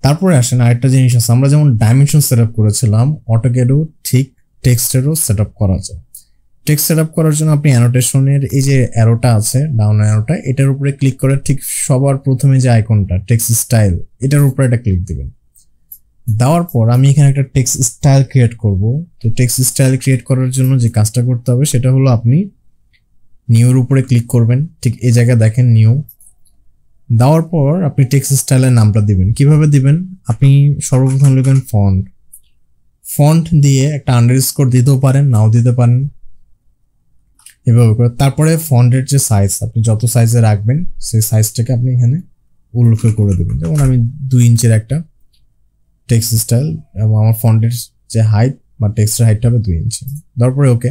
তারপরে আসেন আরেকটা জিনিস আছে, আমরা যেমন ডাইমেনশন সেট আপ করেছিলাম, অটোক্যাডেও ঠিক টেক্সটেরও সেট আপ করা যায়। টেক্সট সেট আপ করার জন্য আপনি অ্যানোটেশনের এই যে অ্যারোটা আছে, ডাউন অ্যারোটা, এটার উপরে ক্লিক করে ঠিক সবার প্রথমে যে আইকনটা টেক্সট স্টাইল, এটার উপরে একটা ক্লিক দিবেন। দেওয়ার পর আমি এখানে একটা টেক্সট স্টাইল ক্রিয়েট করব। তো টেক্সট স্টাইল ক্রিয়েট করার জন্য যে কাজটা করতে হবে সেটা হলো আপনি নিউর উপরে ক্লিক করবেন, ঠিক এই জায়গায় দেখেন নিউ। দেওয়ার পর আপনি টেক্সট স্টাইলের নামটা দিবেন। কিভাবে দিবেন? আপনি সর্বপ্রথম লিখবেন ফন্ট, ফন্ট দিয়ে একটা আন্ডারস্কোর দিতেও পারেন, নাও দিতে পারেন, এভাবে করে। তারপরে ফন্টের যে সাইজ আপনি যত সাইজে রাখবেন সেই সাইজটাকে আপনি এখানে উল্লেখ করে দেবেন। যেমন আমি 2 ইঞ্চের একটা টেক্সট স্টাইল এবং আমার ফন্টের যে হাইট বা টেক্সটের হাইটটা হবে 2 ইঞ্চি। তারপরে ওকে,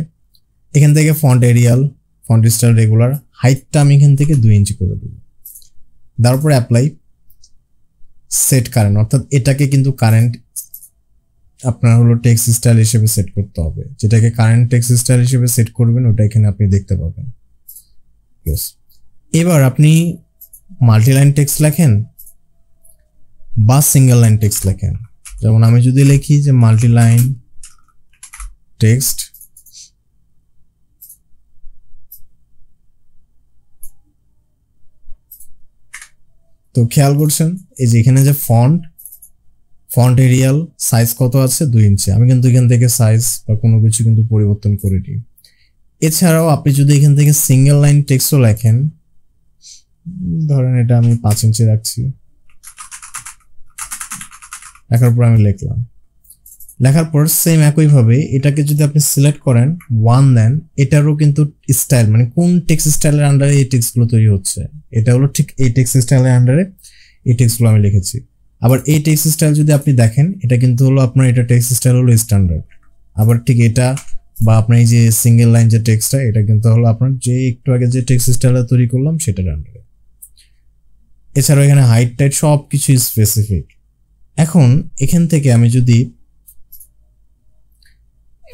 এখান থেকে font Arial, font style regular, হাইটটা আমি এখান থেকে 2 ইঞ্চি করে দেব। তারপরে অ্যাপ্লাই, সেট কারেন্ট, অর্থাৎ এটাকে কিন্তু কারেন্ট আপনার হলো টেক্সট স্টাইল হিসেবে সেট করতে হবে। যেটাকে কারেন্ট টেক্সট স্টাইল হিসেবে সেট করবেন ওটা এখানে আপনি দেখতে পাবেন। এবার আপনি মাল্টিলাইন টেক্সট লেখেন বা সিঙ্গেল লাইন টেক্সট লেখেন, যেমন আমি যদি লিখি যে মাল্টিলাইন টেক্সট, তো খেয়াল করছেন এই যে এখানে যে ফন্ট এরিয়াল সাইজ কত আছে 2 ইঞ্চি। আমি কিন্তু এখান থেকে সাইজ বা কোনো কিছু কিন্তু পরিবর্তন করে দিই। এছাড়াও আপনি যদি এখান থেকে সিঙ্গেল লাইন টেক্সটও লেখেন, ধরেন এটা আমি 5 ইঞ্চি রাখছি, লেখার পর আমি লিখলাম, লেখার পর সেম একইভাবে এটাকে যদি আপনি সিলেক্ট করেন 1 দেন, এটারও কিন্তু স্টাইল মানে কোন টেক্সট স্টাইলের আন্ডারে এই টেক্সটগুলো তৈরি হচ্ছে, এটা হলো ঠিক এই টেক্সট স্টাইলের আন্ডারে এই টেক্সটগুলো আমি লিখেছি। আবার এই টেক্সট স্টাইল যদি আপনি দেখেন, এটা কিন্তু হলো আপনার এটা টেক্সট স্টাইল হলো স্ট্যান্ডার্ড। আবার ঠিক এটা বা আপনার এই যে সিঙ্গেল লাইন যে টেক্সটটা, এটা কিন্তু হলো আপনার যে একটু আগে যে টেক্সট স্টাইলটা তৈরি করলাম সেটার আন্ডারে। এছাড়াও এখানে হাইট টাইট সব কিছু স্পেসিফিক। এখন এখান থেকে আমি যদি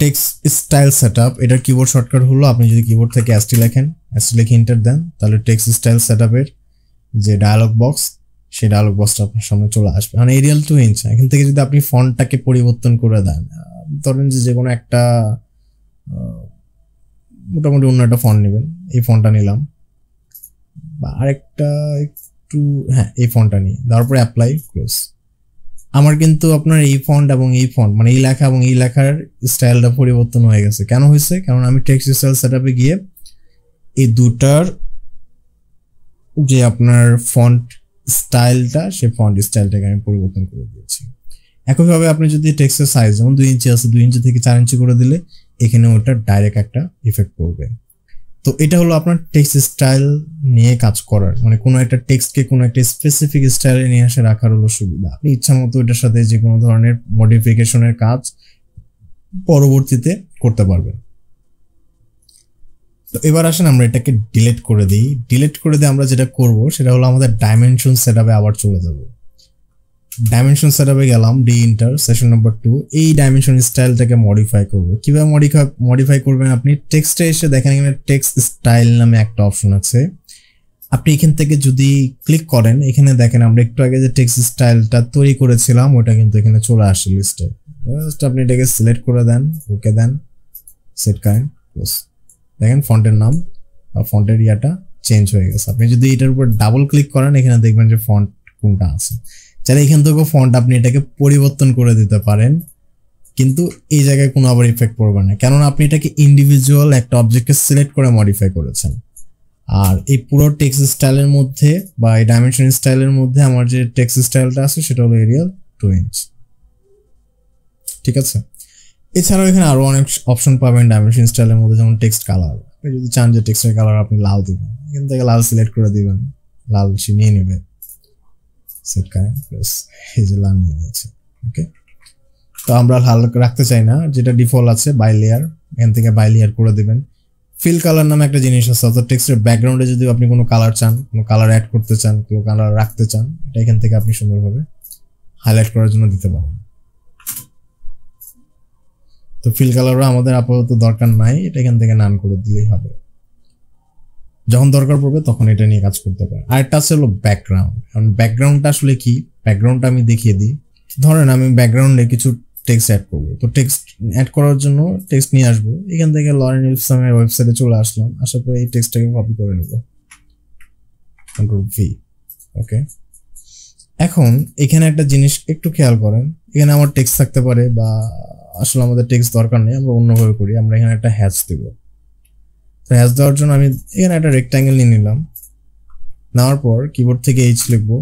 টেক্সট স্টাইল সেটআপ, এটার কিবোর্ড শর্টকাট হলো আপনি যদি কিবোর্ড থেকে এসটি লেখেন, এসটি লিখে এন্টার দেন, তাহলে টেক্সট স্টাইল সেটআপের যে ডায়ালগ বক্স, সেই ডায়ালগ বক্সটা আপনার সামনে চলে আসবে। মানে এরিয়াল টু ইঞ্চ, এখান থেকে যদি আপনি ফন্টটাকে পরিবর্তন করে দেন, ধরেন যে কোনো একটা মোটামুটি অন্য একটা ফন্ট নেবেন, এই ফন্টটা নিলাম, বা আরেকটা একটু, হ্যাঁ এই ফন্টটা নিই, তারপরে অ্যাপ্লাই ক্লোজ। আমার কিন্তু আপনার এই ফন্ট এবং এই ফন্ট, মানে এই লেখা এবং এই লেখার স্টাইলটা পরিবর্তন হয়ে গেছে। কেন হয়েছে? কারণ আমি টেক্সট স্টাইল সেটআপে গিয়ে এই দুটার যে আপনার ফন্ট স্টাইলটা, সেই ফন্ট স্টাইলটাকে আমি পরিবর্তন করে দিয়েছি। একইভাবে আপনি যদি টেক্সটের সাইজ যেমন 2 ইঞ্চি আছে, 2 ইঞ্চি থেকে 4 ইঞ্চি করে দিলে এখানে ওটা ডাইরেক্ট একটা ইফেক্ট পড়বে। তো এটা হলো আপনার টেক্সট স্টাইল নিয়ে কাজ করার, মানে কোনো একটা টেক্সটকে কোনো একটা স্পেসিফিক স্টাইলে নিয়ে এসে রাখার হলো সুবিধা। আপনি ইচ্ছা মতো এটার সাথে যে কোনো ধরনের মডিফিকেশনের কাজ পরবর্তীতে করতে পারবেন। তো এবার আসেন আমরা এটাকে ডিলিট করে দিই। ডিলিট করে দিয়ে আমরা যেটা করব সেটা হলো আমাদের ডাইমেনশন সেটআপে আবার চলে যাব। ডাইমেনশন সেটআপে গেলাম, ডি এন্টার, সেশন নাম্বার 2। এই ডাইমেনশন স্টাইলটাকে মডিফাই করব। কিভাবে মডিফাই করবেন? আপনি টেক্সটে এসে দেখেন এখানে টেক্সট স্টাইল নামে একটা অপশন আছে। আপনি এখান থেকে যদি ক্লিক করেন, এখানে দেখেন আমরা একটু আগে যে টেক্সট স্টাইলটা তৈরি করেছিলাম ওটা কিন্তু এখানে চলে আসে লিস্টে। জাস্ট আপনি এটাকে সিলেক্ট করে দেন, ওকে দেন, সেট করেন, ক্লোজ। দেখেন ফন্টের নাম বা ফন্টের ইয়াটা চেঞ্জ হয়ে গেছে। আপনি যদি এটার উপর ডাবল ক্লিক করেন, এখানে দেখবেন যে ফন্ট কোনটা আছে। চাইলে এখান থেকে ফন্ট আপনি এটাকে পরিবর্তন করে দিতে পারেন, কিন্তু এই জায়গায় কোনো আবার ইফেক্ট পড়বে না, কেননা আপনি এটাকে ইন্ডিভিজুয়াল একটা অবজেক্টকে সিলেক্ট করে মডিফাই করেছেন। আর এই পুরো টেক্সট স্টাইলের মধ্যে বা এই ডাইমেনশন স্টাইলের মধ্যে আমার যে টেক্সট স্টাইলটা আছে সেটা হলো এরিয়াল 2 ইঞ্চ। ঠিক আছে, এছাড়াও এখানে আরো অনেক অপশন পাবেন ডাইমেনশন স্টাইলের মধ্যে, যেমন টেক্সট কালার। আপনি যদি চান যে টেক্সটের কালার আপনি লাল দিবেন, এখান থেকে লাল সিলেক্ট করে দিবেন, লাল সে নিয়ে নেবে, সেট করেন, প্লাস এই যে লাল নিয়ে নিয়েছে। ওকে, তো আমরা লাল রাখতে চাই না, যেটা ডিফল্ট আছে বাই লেয়ার, এখান থেকে বাই লেয়ার করে দিবেন। ফিল কালার নামে একটা জিনিস আছে, অর্থাৎ টেক্সটের ব্যাকগ্রাউন্ডে যদি আপনি কোনো কালার চান, কোনো কালার অ্যাড করতে চান, কোনো কালার রাখতে চান, এটা এখান থেকে আপনি সুন্দরভাবে হাইলাইট করার জন্য দিতে পারেন। তো ফিল কালারও আমাদের আপাতত দরকার নাই, এটা এখান থেকে নান করে দিলেই হবে। যখন দরকার পড়বে তখন এটা নিয়ে কাজ করতে পারে। আরেকটা আছে হলো ব্যাকগ্রাউন্ড। কারণ ব্যাকগ্রাউন্ডটা আসলে কি, ব্যাকগ্রাউন্ডটা আমি দেখিয়ে দিই। ধরেন আমি ব্যাকগ্রাউন্ডে কিছু টেক্সট অ্যাড করবো, তো টেক্সট অ্যাড করার জন্য টেক্সট নিয়ে আসবো, এখান থেকে লরেন উইলসনের ওয়েবসাইটে চলে আসলাম, আসার পরে এই টেক্সটটাকে কপি করে নেব, কন্ট্রোল-V। ওকে, এখন এখানে একটা জিনিস একটু খেয়াল করেন, এখানে আমার টেক্সট থাকতে পারে, বা আসলে আমাদের টেক্সট দরকার নেই, আমরা অন্যভাবে করি। আমরা এখানে একটা হ্যাশ দেব। তো হ্যাশ দেওয়ার জন্য আমি এখানে একটা রেক্ট্যাঙ্গেল নিয়ে নিলাম, নেওয়ার পর কিবোর্ড থেকে এইচ লিখবো।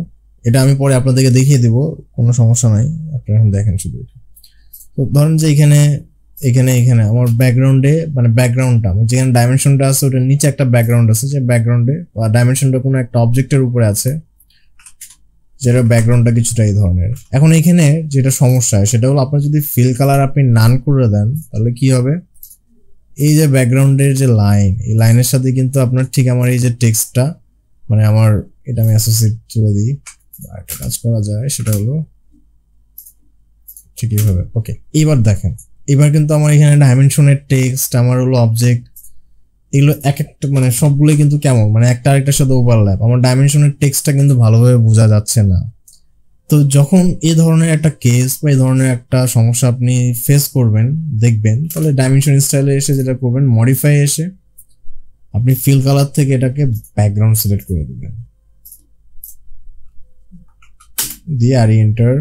এটা আমি পরে আপনাদেরকে দেখিয়ে দিব, কোনো সমস্যা নাই, আপনারা এখন দেখেন শুধু এটা। তো ধরেন যে এখানে এখানে এখানে আমার ব্যাকগ্রাউন্ডে, মানে ব্যাকগ্রাউন্ডটা যেখানে ডাইমেনশনটা আছে ওটার নিচে একটা ব্যাকগ্রাউন্ড আছে, যে ব্যাকগ্রাউন্ডে বা ডাইমেনশনটা কোনো একটা অবজেক্টের উপরে আছে, যেটা ব্যাকগ্রাউন্ডটা কিছুটা এই ধরনের। এখন এখানে যেটা সমস্যা সেটা হলো আপনার যদি ফিল কালার আপনি নান করে দেন, তাহলে কি হবে, এই যে ব্যাকগ্রাউন্ডের যে লাইন, এই লাইনের সাথে কিন্তু আপনার ঠিক আমার এই যে টেক্সটটা, মানে আমার এটা আমি অ্যাসোসিয়েট করে দিই, একটা কাজ করা যায় সেটা হলো ঠিক এইভাবে। ওকে, এবার দেখেন, এবার কিন্তু আমার এখানে ডাইমেনশনের টেক্সট, আমার হলো অবজেক্ট, এগুলো এক একটা মানে সবগুলোই কিন্তু কেমন, মানে একটা আরেকটার সাথে ওভারল্যাপ। আমার ডাইমেনশনের টেক্সটটা কিন্তু ভালোভাবে বোঝা যাচ্ছে না। তো যখন এই ধরনের একটা কেস বা এই ধরনের একটা সমস্যা আপনি ফেস করবেন, দেখবেন, তাহলে ডাইমেনশন স্টাইলে এসে যেটা করবেন, মডিফাই এসে আপনি ফিল কালার থেকে এটাকে ব্যাকগ্রাউন্ড সিলেক্ট করে দিবেন, দিয়ে আর এন্টার,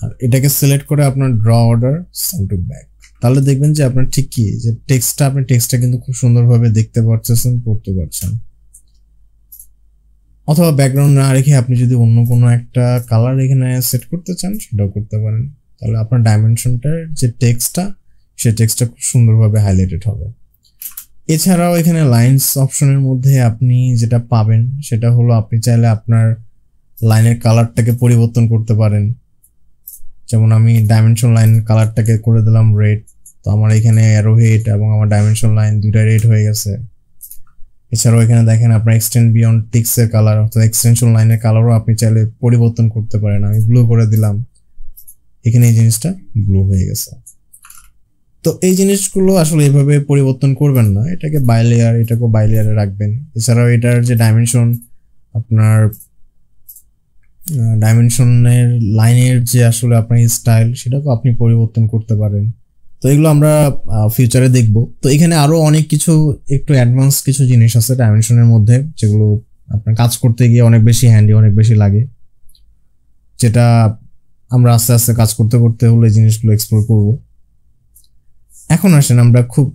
আর এটাকে সিলেক্ট করে আপনার draw order send to back. তাহলে দেখবেন যে আপনার ঠিক কি, যে টেক্সটটা, আপনি টেক্সটটা কিন্তু খুব সুন্দরভাবে দেখতে পাচ্ছেন, পড়তে পারছেন। অথবা ব্যাকগ্রাউন্ড না রেখে আপনি যদি অন্য কোনো একটা কালার এখানে সেট করতে চান সেটাও করতে পারেন, তাহলে আপনার ডাইমেনশনটার যে টেক্সটটা, সেই টেক্সটটা খুব সুন্দরভাবে হাইলাইটেড হবে। এছাড়াও এখানে লাইনস অপশনের মধ্যে আপনি যেটা পাবেন সেটা হলো, আপনি চাইলে আপনার লাইনের কালারটাকে পরিবর্তন করতে পারেন। যেমন আমি ডাইমেনশন লাইন কালারটাকে করে দিলাম রেড, তো আমার এখানে অ্যারো হেড এবং আমার ডাইমেনশন লাইন দুইটা রেড হয়ে গেছে। এছাড়াও এখানে দেখেন আপনার এক্সটেন্ড বিয়ন্ড টিক্সের কালার, অর্থাৎ এক্সটেনশন লাইনের কালারও আপনি চাইলে পরিবর্তন করতে পারেন। আমি ব্লু করে দিলাম, এখানে এই জিনিসটা ব্লু হয়ে গেছে। তো এই জিনিসগুলো আসলে এভাবে পরিবর্তন করবেন না, এটাকে বাই লেয়ার, এটাকেও বাই লেয়ারে রাখবেন। এছাড়াও এটার যে ডাইমেনশন, আপনার ডাইমেনশনের লাইনের যে আসলে আপনার স্টাইল, সেটাকেও আপনি পরিবর্তন করতে পারেন। তো এগুলো আমরা ফিউচারে দেখব। তো এখানে আরো অনেক কিছু একটু অ্যাডভান্স কিছু জিনিস আছে ডাইমেনশনের মধ্যে, যেগুলো আপনার কাজ করতে গিয়ে অনেক বেশি হ্যান্ডি, অনেক বেশি লাগে, যেটা আমরা আস্তে আস্তে কাজ করতে করতে হলে এই জিনিসগুলো এক্সপ্লোর করব। এখন আসেন আমরা খুব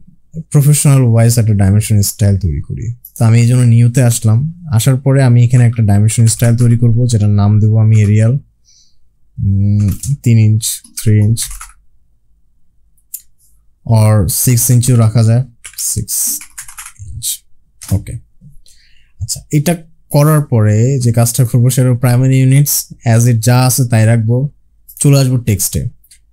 প্রফেশনাল ওয়াইজ একটা ডাইমেনশন স্টাইল তৈরি করি। তো আমি এই জন্য নিউতে আসলাম। আসার পরে আমি এখানে একটা ডাইমেনশন স্টাইল তৈরি করব, যেটার নাম দেবো আমি এরিয়াল 3 ইঞ্চ, 3 ইঞ্চ আর 6 ইঞ্চও রাখা যায়, 6 ইঞ্চ। ওকে, আচ্ছা, এটা করার পরে যে কাজটা করবো সেটা প্রাইমারি ইউনিটস অ্যাজ ইট যা আছে তাই রাখবো। চলে আসবো টেক্সটে।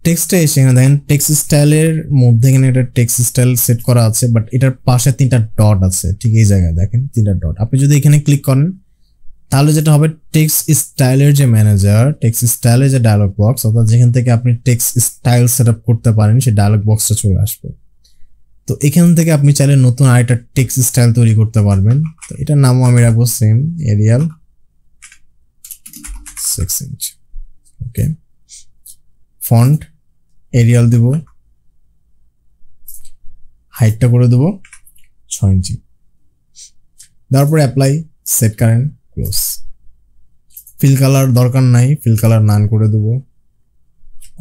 টেক্সটে এসে এখানে দেখেন টেক্সট স্টাইলের মধ্যে এখানে একটা টেক্সট স্টাইল সেট করা আছে, বাট এটার পাশে 3টা ডট আছে, ঠিক এই জায়গায় দেখেন 3টা ডট। আপনি যদি এখানে ক্লিক করেন তাহলে যেটা হবে, টেক্সট স্টাইলের যে ম্যানেজার, টেক্সট স্টাইলের যে ডায়লগ বক্স, অর্থাৎ যেখান থেকে আপনি টেক্সট স্টাইল সেট আপ করতে পারেন, সেই ডায়লগ বক্সটা চলে আসবে। তো এখান থেকে আপনি চাইলে নতুন আরেকটা টেক্সট স্টাইল তৈরি করতে পারবেন। তো এটার নামও আমি রাখবো সেম, এরিয়াল 6 ইঞ্চ। ওকে, ফন্ট এরিয়াল দিব, হাইটটা করে দেবো 6 ইঞ্চি। তারপরে apply, set current, close. Fill colour দরকার নাই, ফিল কালার নান করে দেবো।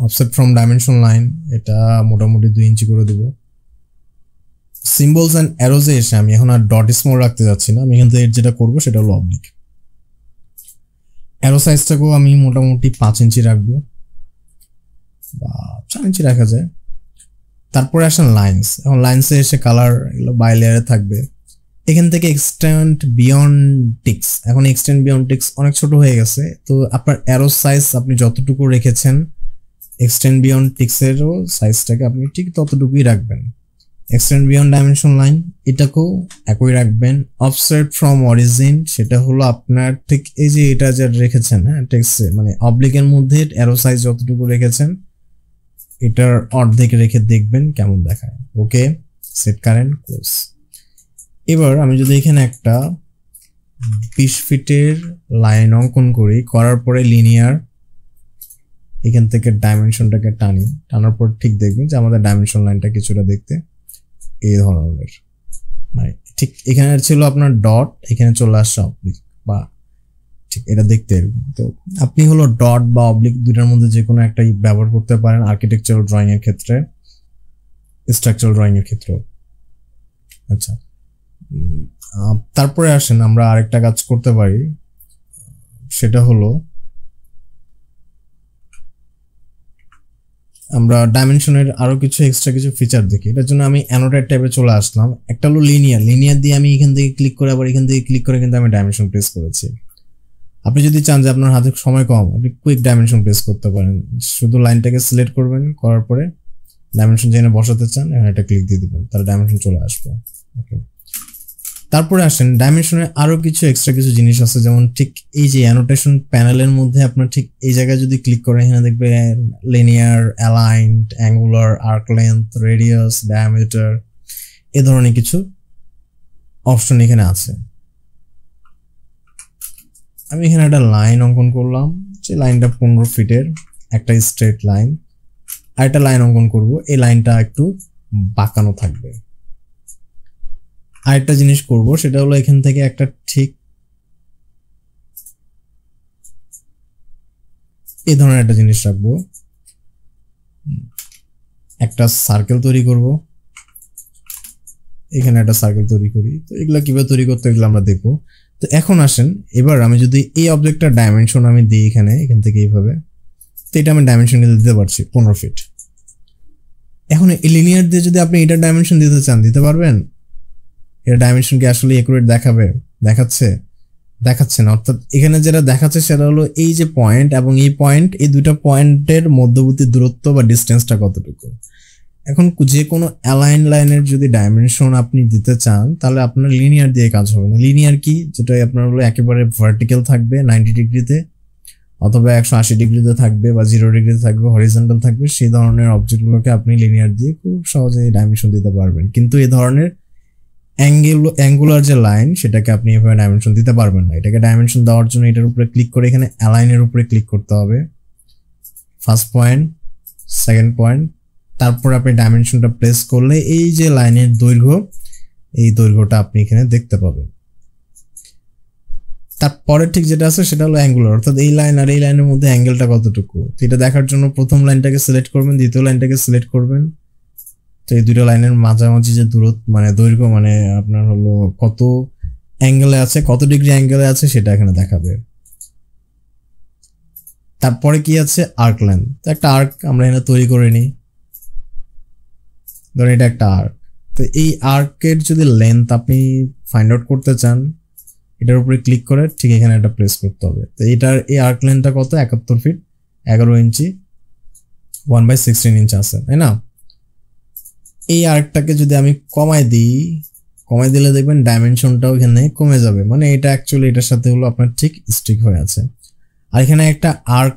অফসেট ফ্রম ডাইমেনশন লাইন এটা মোটামুটি 2 ইঞ্চি করে দেবো। সিম্বলস অ্যান্ড অ্যারোজে এসে আমি এখন আর ডট স্মল রাখতে যাচ্ছি না, আমি এখান থেকে যেটা করবো সেটা হলো অবলিক। অ্যারো সাইজটাকেও আমি মোটামুটি 5 ইঞ্চি রাখবো, বা 4 ইঞ্চি রাখা যায়। তারপরে আসেন লাইন্স। এখন লাইন্সে এসে কালার এগুলো বাই লেয়ারে থাকবে। এখান থেকে এক্সটেন্ড বিয়ন্ড টিক্স, এখন এক্সটেন্ড বিয়ন্ড টিক্স অনেক ছোট হয়ে গেছে, তো আপনার অ্যারো সাইজ আপনি যতটুকু রেখেছেন এক্সটেন্ড বিয়ন্ড টিক্সেরও সাইজটাকে আপনি ঠিক ততটুকুই রাখবেন। এক্সটেন্ড বিয়ন্ড ডাইমেনশন লাইন এটাকেও একই রাখবেন। অফসেট ফ্রম অরিজিন সেটা হলো আপনার ঠিক এই যে এটা যা রেখেছেন, হ্যাঁ টেক্সটে মানে অবলিকের মধ্যে অ্যারো সাইজ যতটুকু রেখেছেন এটার অর্ধেক রেখে দেখবেন কেমন দেখায়। ওকে, সেট কারেন্ট, ক্লোজ। এবার আমি যদি এখানে একটা 20 ফিটের লাইন অঙ্কন করি, করার পরে লিনিয়ার এখান থেকে ডাইমেনশনটাকে টানি, টানার পর ঠিক দেখবেন যে আমাদের ডাইমেনশন লাইনটা কিছুটা দেখতে এই ধরনের, মানে ঠিক এখানে ছিল আপনার ডট, এখানে চলে আসছে অবলিক, বা ঠিক এটা দেখতে এরকম। তো আপনি হলো ডট বা অবলিক দুইটার মধ্যে যে কোনো একটাই ব্যবহার করতে পারেন আর্কিটেকচারাল ড্রয়িং এর ক্ষেত্রে, স্ট্রাকচারাল ড্রয়িং এর ক্ষেত্রেও। আচ্ছা, তারপরে আসেন আমরা আরেকটা কাজ করতে পারি, সেটা হলো আমরা ডাইমেনশনের আরো কিছু এক্সট্রা কিছু ফিচার দেখি। এটার জন্য আমি অ্যানোটেট ট্যাবে চলে আসলাম। একটা হলো লিনিয়ার, লিনিয়ার দিয়ে আমি এখান থেকে ক্লিক করে আবার এখান থেকে ক্লিক করে কিন্তু আমি ডাইমেনশন প্রেস করেছি। আপনি যদি চান যে আপনার হাতে সময় কম, আপনি কুইক ডাইমেনশন প্রেস করতে পারেন। শুধু লাইনটাকে সিলেক্ট করবেন, করার পরে ডাইমেনশন যেখানে বসাতে চান এখানে একটা ক্লিক দিয়ে দিবেন, তাহলে ডাইমেনশন চলে আসবে। ওকে, তারপরে আসেন ডাইমেনশনের আরো কিছু এক্সট্রা কিছু জিনিস আছে, যেমন ঠিক এই যে অ্যানোটেশন প্যানেলের মধ্যে আপনার ঠিক এই জায়গায় যদি ক্লিক করেন এখানে দেখবেন linear, aligned, angular, arc length, radius, diameter, এ ধরনের কিছু অপশন এখানে আছে। আমি এখানে একটা লাইন অঙ্কন করলাম, যে লাইনটা 15 ফিটের একটা স্ট্রেট লাইন, আর একটা লাইন অঙ্কন করব, এই লাইনটা একটু বাঁকানো থাকবে। আরেকটা জিনিস করব সেটা হলো এখান থেকে একটা ঠিক এই ধরনের একটা জিনিস রাখবো, একটা সার্কেল তৈরি করব, এখানে একটা সার্কেল তৈরি করি। তো এগুলা কিভাবে তৈরি করতে এগুলো আমরা দেখবো। তো এখন আসেন, এবার আমি যদি এই অবজেক্টটার ডাইমেনশন আমি দিই এখান থেকে এইভাবে, তো এটা আমি ডাইমেনশন দিতে পারছি 15 ফিট। এখন এই লিনিয়ার দিয়ে যদি আপনি এটার ডাইমেনশন দিতে চান দিতে পারবেন? এটা ডাইমেনশন কি আসলে একুরেট দেখাচ্ছে না। অর্থাৎ এখানে যেটা দেখাচ্ছে সেটা হলো এই যে পয়েন্ট এবং এই পয়েন্ট, এই দুইটা পয়েন্টের মধ্যবর্তী দূরত্ব বা ডিস্টেন্সটা কতটুকু। এখন যে কোনো অ্যালাইন লাইনের যদি ডাইমেনশন আপনি দিতে চান তাহলে আপনার লিনিয়ার দিয়ে কাজ হবে না। লিনিয়ার কি, যেটা আপনার হলো একেবারে ভার্টিক্যাল থাকবে 90 ডিগ্রিতে, অথবা 180 ডিগ্রিতে থাকবে বা 0 ডিগ্রিতে থাকবে, হরিজন্টাল থাকবে, সেই ধরনের অবজেক্টগুলোকে আপনি লিনিয়ার দিয়ে খুব সহজেই ডাইমেনশন দিতে পারবেন। কিন্তু এই ধরনের অ্যাঙ্গুলার যে লাইন সেটাকে আপনি এভাবে ডাইমেনশন দিতে পারবেন না। এটাকে ডাইমেনশন দেওয়ার জন্য এটার উপরে ক্লিক করে এখানে অ্যালাইনের উপরে ক্লিক করতে হবে, ফার্স্ট পয়েন্ট, সেকেন্ড পয়েন্ট, তারপর আপনি ডাইমেনশনটা প্লেস করলে এই যে লাইনের দৈর্ঘ্য, এই দৈর্ঘ্যটা আপনি এখানে দেখতে পাবেন। তারপরে ঠিক যেটা আছে সেটা হলো অ্যাঙ্গুলার, অর্থাৎ এই লাইন আর এই লাইনের মধ্যে অ্যাঙ্গেলটা কতটুকু। তো এটা দেখার জন্য প্রথম লাইনটাকে সিলেক্ট করবেন, দ্বিতীয় লাইনটাকে সিলেক্ট করবেন। তো এই দুটো লাইনের মাঝামাঝি যে দূরত্ব মানে দৈর্ঘ্য মানে আপনার হলো কত অ্যাঙ্গেলে আছে, কত ডিগ্রি অ্যাঙ্গেলে আছে সেটা এখানে দেখাবে। তারপরে কি আছে, আর্ক লেন্থ। তো একটা আর্ক আমরা এখানে তৈরি করে নিই, ধরেন এটা একটা আর্ক। তো এই আর্কের যদি লেন্থ আপনি ফাইন্ড আউট করতে চান, এটার উপরে ক্লিক করে ঠিক এখানে একটা প্লেস করতে হবে। তো এটার এই আর্ক লেন্থটা কত, 71 ফিট 11 ইঞ্চি, 1/16 ইঞ্চ আছে, তাই না? এই আর্কটাকে যদি আমি কমাই দিলে দেখবেন ডাইমেনশনটাও এখানে কমে যাবে, মানে এটা অ্যাকচুয়ালি এটার সাথে হলো আপনার ঠিক স্টিক হয়ে আছে। আর এখানে একটা আর্ক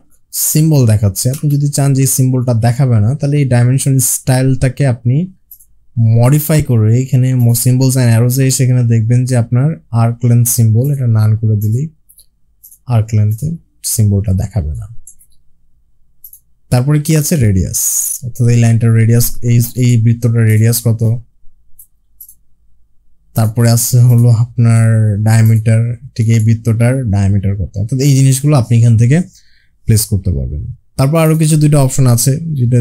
সিম্বল দেখাচ্ছে, আপনি যদি চান যে এই সিম্বলটা দেখাবে না, তাহলে এই ডাইমেনশন স্টাইলটাকে আপনি মডিফাই করে এখানে সিম্বলস অ্যান্ড অ্যারোজে এসে এখানে দেখবেন যে আপনার আর্ক লেন্থ সিম্বল, এটা নান করে দিলেই আর্ক লেন্থের সিম্বলটা দেখাবে না। তারপরে কি আছে, রেডিয়াস, অর্থাৎ এই লাইনটার রেডিয়াস, এই বৃত্তটার রেডিয়াস কত। তারপরে আছে হলো আপনার ডায়ামিটার, ঠিক এই বৃত্তটার ডায়ামিটার কত, অর্থাৎ এই জিনিসগুলো আপনি এখান থেকে প্লেস করতে পারবেন। তারপর আরো কিছু দুটো অপশন আছে,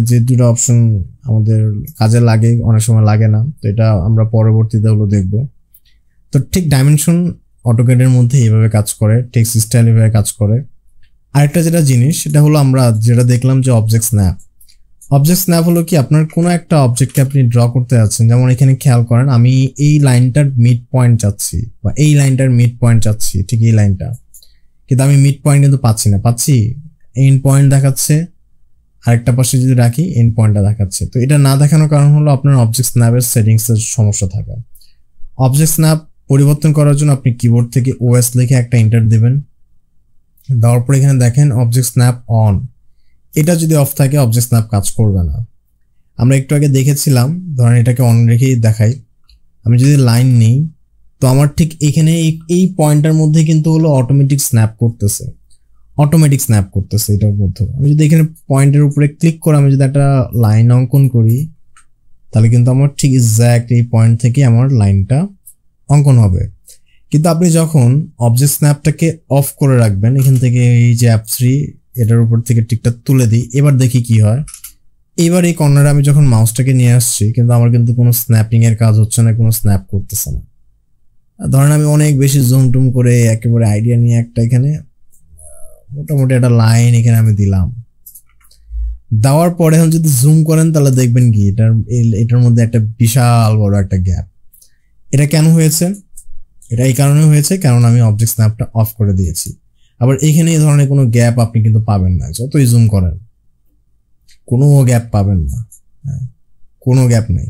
যে দুটো অপশন আমাদের কাজে লাগে, অনেক সময় লাগে না, তো এটা আমরা পরবর্তীতে হলো দেখব। তো ঠিক ডাইমেনশন অটোক্যাডের মধ্যে এইভাবে কাজ করে, টেক্সট স্টাইল এভাবে কাজ করে। আরেকটা যেটা জিনিস সেটা হলো আমরা যেটা দেখলাম যে অবজেক্ট স্ন্যাপ। অবজেক্ট স্ন্যাপ হলো কি, আপনার কোনো একটা অবজেক্টকে আপনি ড্র করতে যাচ্ছেন, যেমন এখানে খেয়াল করেন আমি এই লাইনটার মিড পয়েন্ট চাচ্ছি বা এই লাইনটার মিড পয়েন্ট চাচ্ছি, ঠিক এই লাইনটা, কিন্তু আমি মিড পয়েন্ট কিন্তু পাচ্ছি না, পাচ্ছি এন্ড পয়েন্ট দেখাচ্ছে, আরেকটা পাশে যদি রাখি এন্ড পয়েন্টটা দেখাচ্ছে। তো এটা না দেখানোর কারণ হলো আপনার অবজেক্ট স্ন্যাপের সেটিংসের সমস্যা থাকা। অবজেক্ট স্ন্যাপ পরিবর্তন করার জন্য আপনি কিবোর্ড থেকে ওএস লিখে একটা এন্টার দেবেন, দেওয়ার পর এখানে দেখেন অবজেক্ট স্ন্যাপ অন, এটা যদি অফ থাকে অবজেক্ট স্ন্যাপ কাজ করবে না। আমরা একটু আগে দেখেছিলাম, ধরেন এটাকে অন রেখেই দেখাই, আমি যদি লাইন নিই তো আমার ঠিক এখানে এই পয়েন্টটার মধ্যে কিন্তু হলো অটোমেটিক স্ন্যাপ করতেছে এটার মধ্যে। আমি যদি এখানে পয়েন্টের উপরে ক্লিক করে আমি যদি একটা লাইন অঙ্কন করি, তাহলে কিন্তু আমার ঠিক এক্স্যাক্ট এই পয়েন্ট থেকে আমার লাইনটা অঙ্কন হবে। কিন্তু আপনি যখন অবজেক্ট স্ন্যাপটাকে অফ করে রাখবেন, এখান থেকে এই যে অ্যাপ 3 এটার উপর থেকে টিকটা তুলে দিই, এবার দেখি কি হয়। এবার এই কর্নারে আমি যখন মাউসটাকে নিয়ে আসছি, কিন্তু আমার কিন্তু কোনো স্ন্যাপিং এর কাজ হচ্ছে না, কোনো স্ন্যাপ করতেছে না। ধরেন আমি অনেক বেশি জুম টুম করে একেবারে আইডিয়া নিয়ে একটা এখানে মোটামুটি একটা লাইন এখানে আমি দিলাম, দেওয়ার পরে এখন যদি জুম করেন তাহলে দেখবেন কি এটার মধ্যে একটা বিশাল বড় একটা গ্যাপ। এটা কেন হয়েছে? এটা এই কারণে হয়েছে কারণ আমি অবজেক্ট স্ন্যাপটা অফ করে দিয়েছি। আবার এখানে এই ধরনের কোনো গ্যাপ আপনি কিন্তু পাবেন না, যতই জুম করেন কোনো গ্যাপ পাবেন না, কোনো গ্যাপ নেই।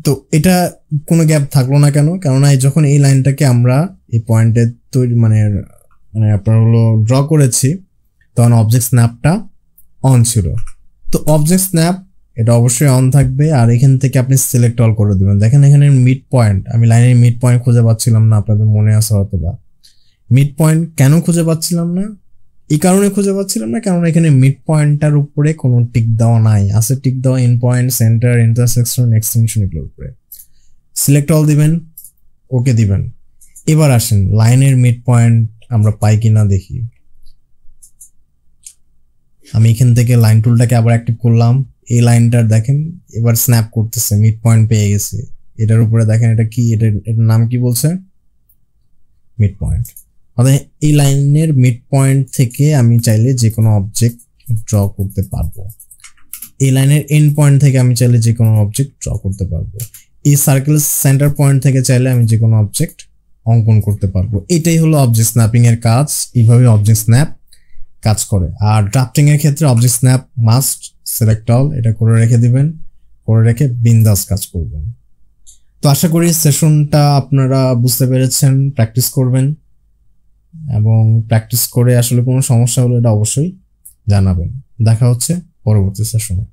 তো এটা কোনো গ্যাপ থাকলো না কেন? কেননা যখন এই লাইনটাকে আমরা এই পয়েন্টে তৈরি মানে আপনার হলো ড্র করেছি, তখন অবজেক্ট স্ন্যাপটা অন ছিল। তো অবজেক্ট স্ন্যাপ এটা অবশ্যই অন থাকবে। আর এখান থেকে আপনি সিলেক্ট অল করে দেবেন। দেখেন এখানে মিড পয়েন্ট, আমি লাইনের মিড পয়েন্ট খুঁজে পাচ্ছিলাম না, আপনাদের মনে আছে হয়তো বা। মিড পয়েন্ট কেন খুঁজে পাচ্ছিলাম না? এই কারণে খুঁজে পাচ্ছিলাম না কারণ এখানে মিড পয়েন্টটার উপরে কোনো টিক দেওয়া নাই, আছে টিক দেওয়া end point, centre, intersection, extension এগুলোর উপরে। সিলেক্ট অল দিবেন, ওকে দিবেন। এবার আসেন লাইনের মিড পয়েন্ট আমরা পাই কিনা দেখি। আমি এখান থেকে লাইন টুলটাকে আবার অ্যাক্টিভ করলাম, এই লাইনটার দেখেন এবার স্ন্যাপ করতেছে, মিড পয়েন্ট পেয়ে গেছে। এটার উপরে দেখেন এটা কি, এটার নাম কি বলছে, মিড পয়েন্ট। অর্থাৎ এই লাইনের মিড পয়েন্ট থেকে আমি চাইলে যে কোনো অবজেক্ট ড্র করতে পারবো। এই লাইনের এন্ড পয়েন্ট থেকে আমি চাইলে যে কোনো অবজেক্ট ড্র করতে পারবো। এই সার্কেল সেন্টার পয়েন্ট থেকে চাইলে আমি যে কোনো অবজেক্ট অঙ্কন করতে পারবো। এটাই হলো অবজেক্ট স্ন্যাপিং এর কাজ। এইভাবে অবজেক্ট স্ন্যাপ কাজ করে। আর ড্রাফটিং এর ক্ষেত্রে object snap must, select all এটা করে রেখে দিবেন, করে রেখে বিন্দাস কাজ করবেন। তো আশা করি সেশনটা আপনারা বুঝতে পেরেছেন, প্র্যাকটিস করবেন। এবং প্র্যাকটিস করে আসলে কোনো সমস্যা হলে এটা অবশ্যই জানাবেন। দেখা হচ্ছে পরবর্তী সেশনে।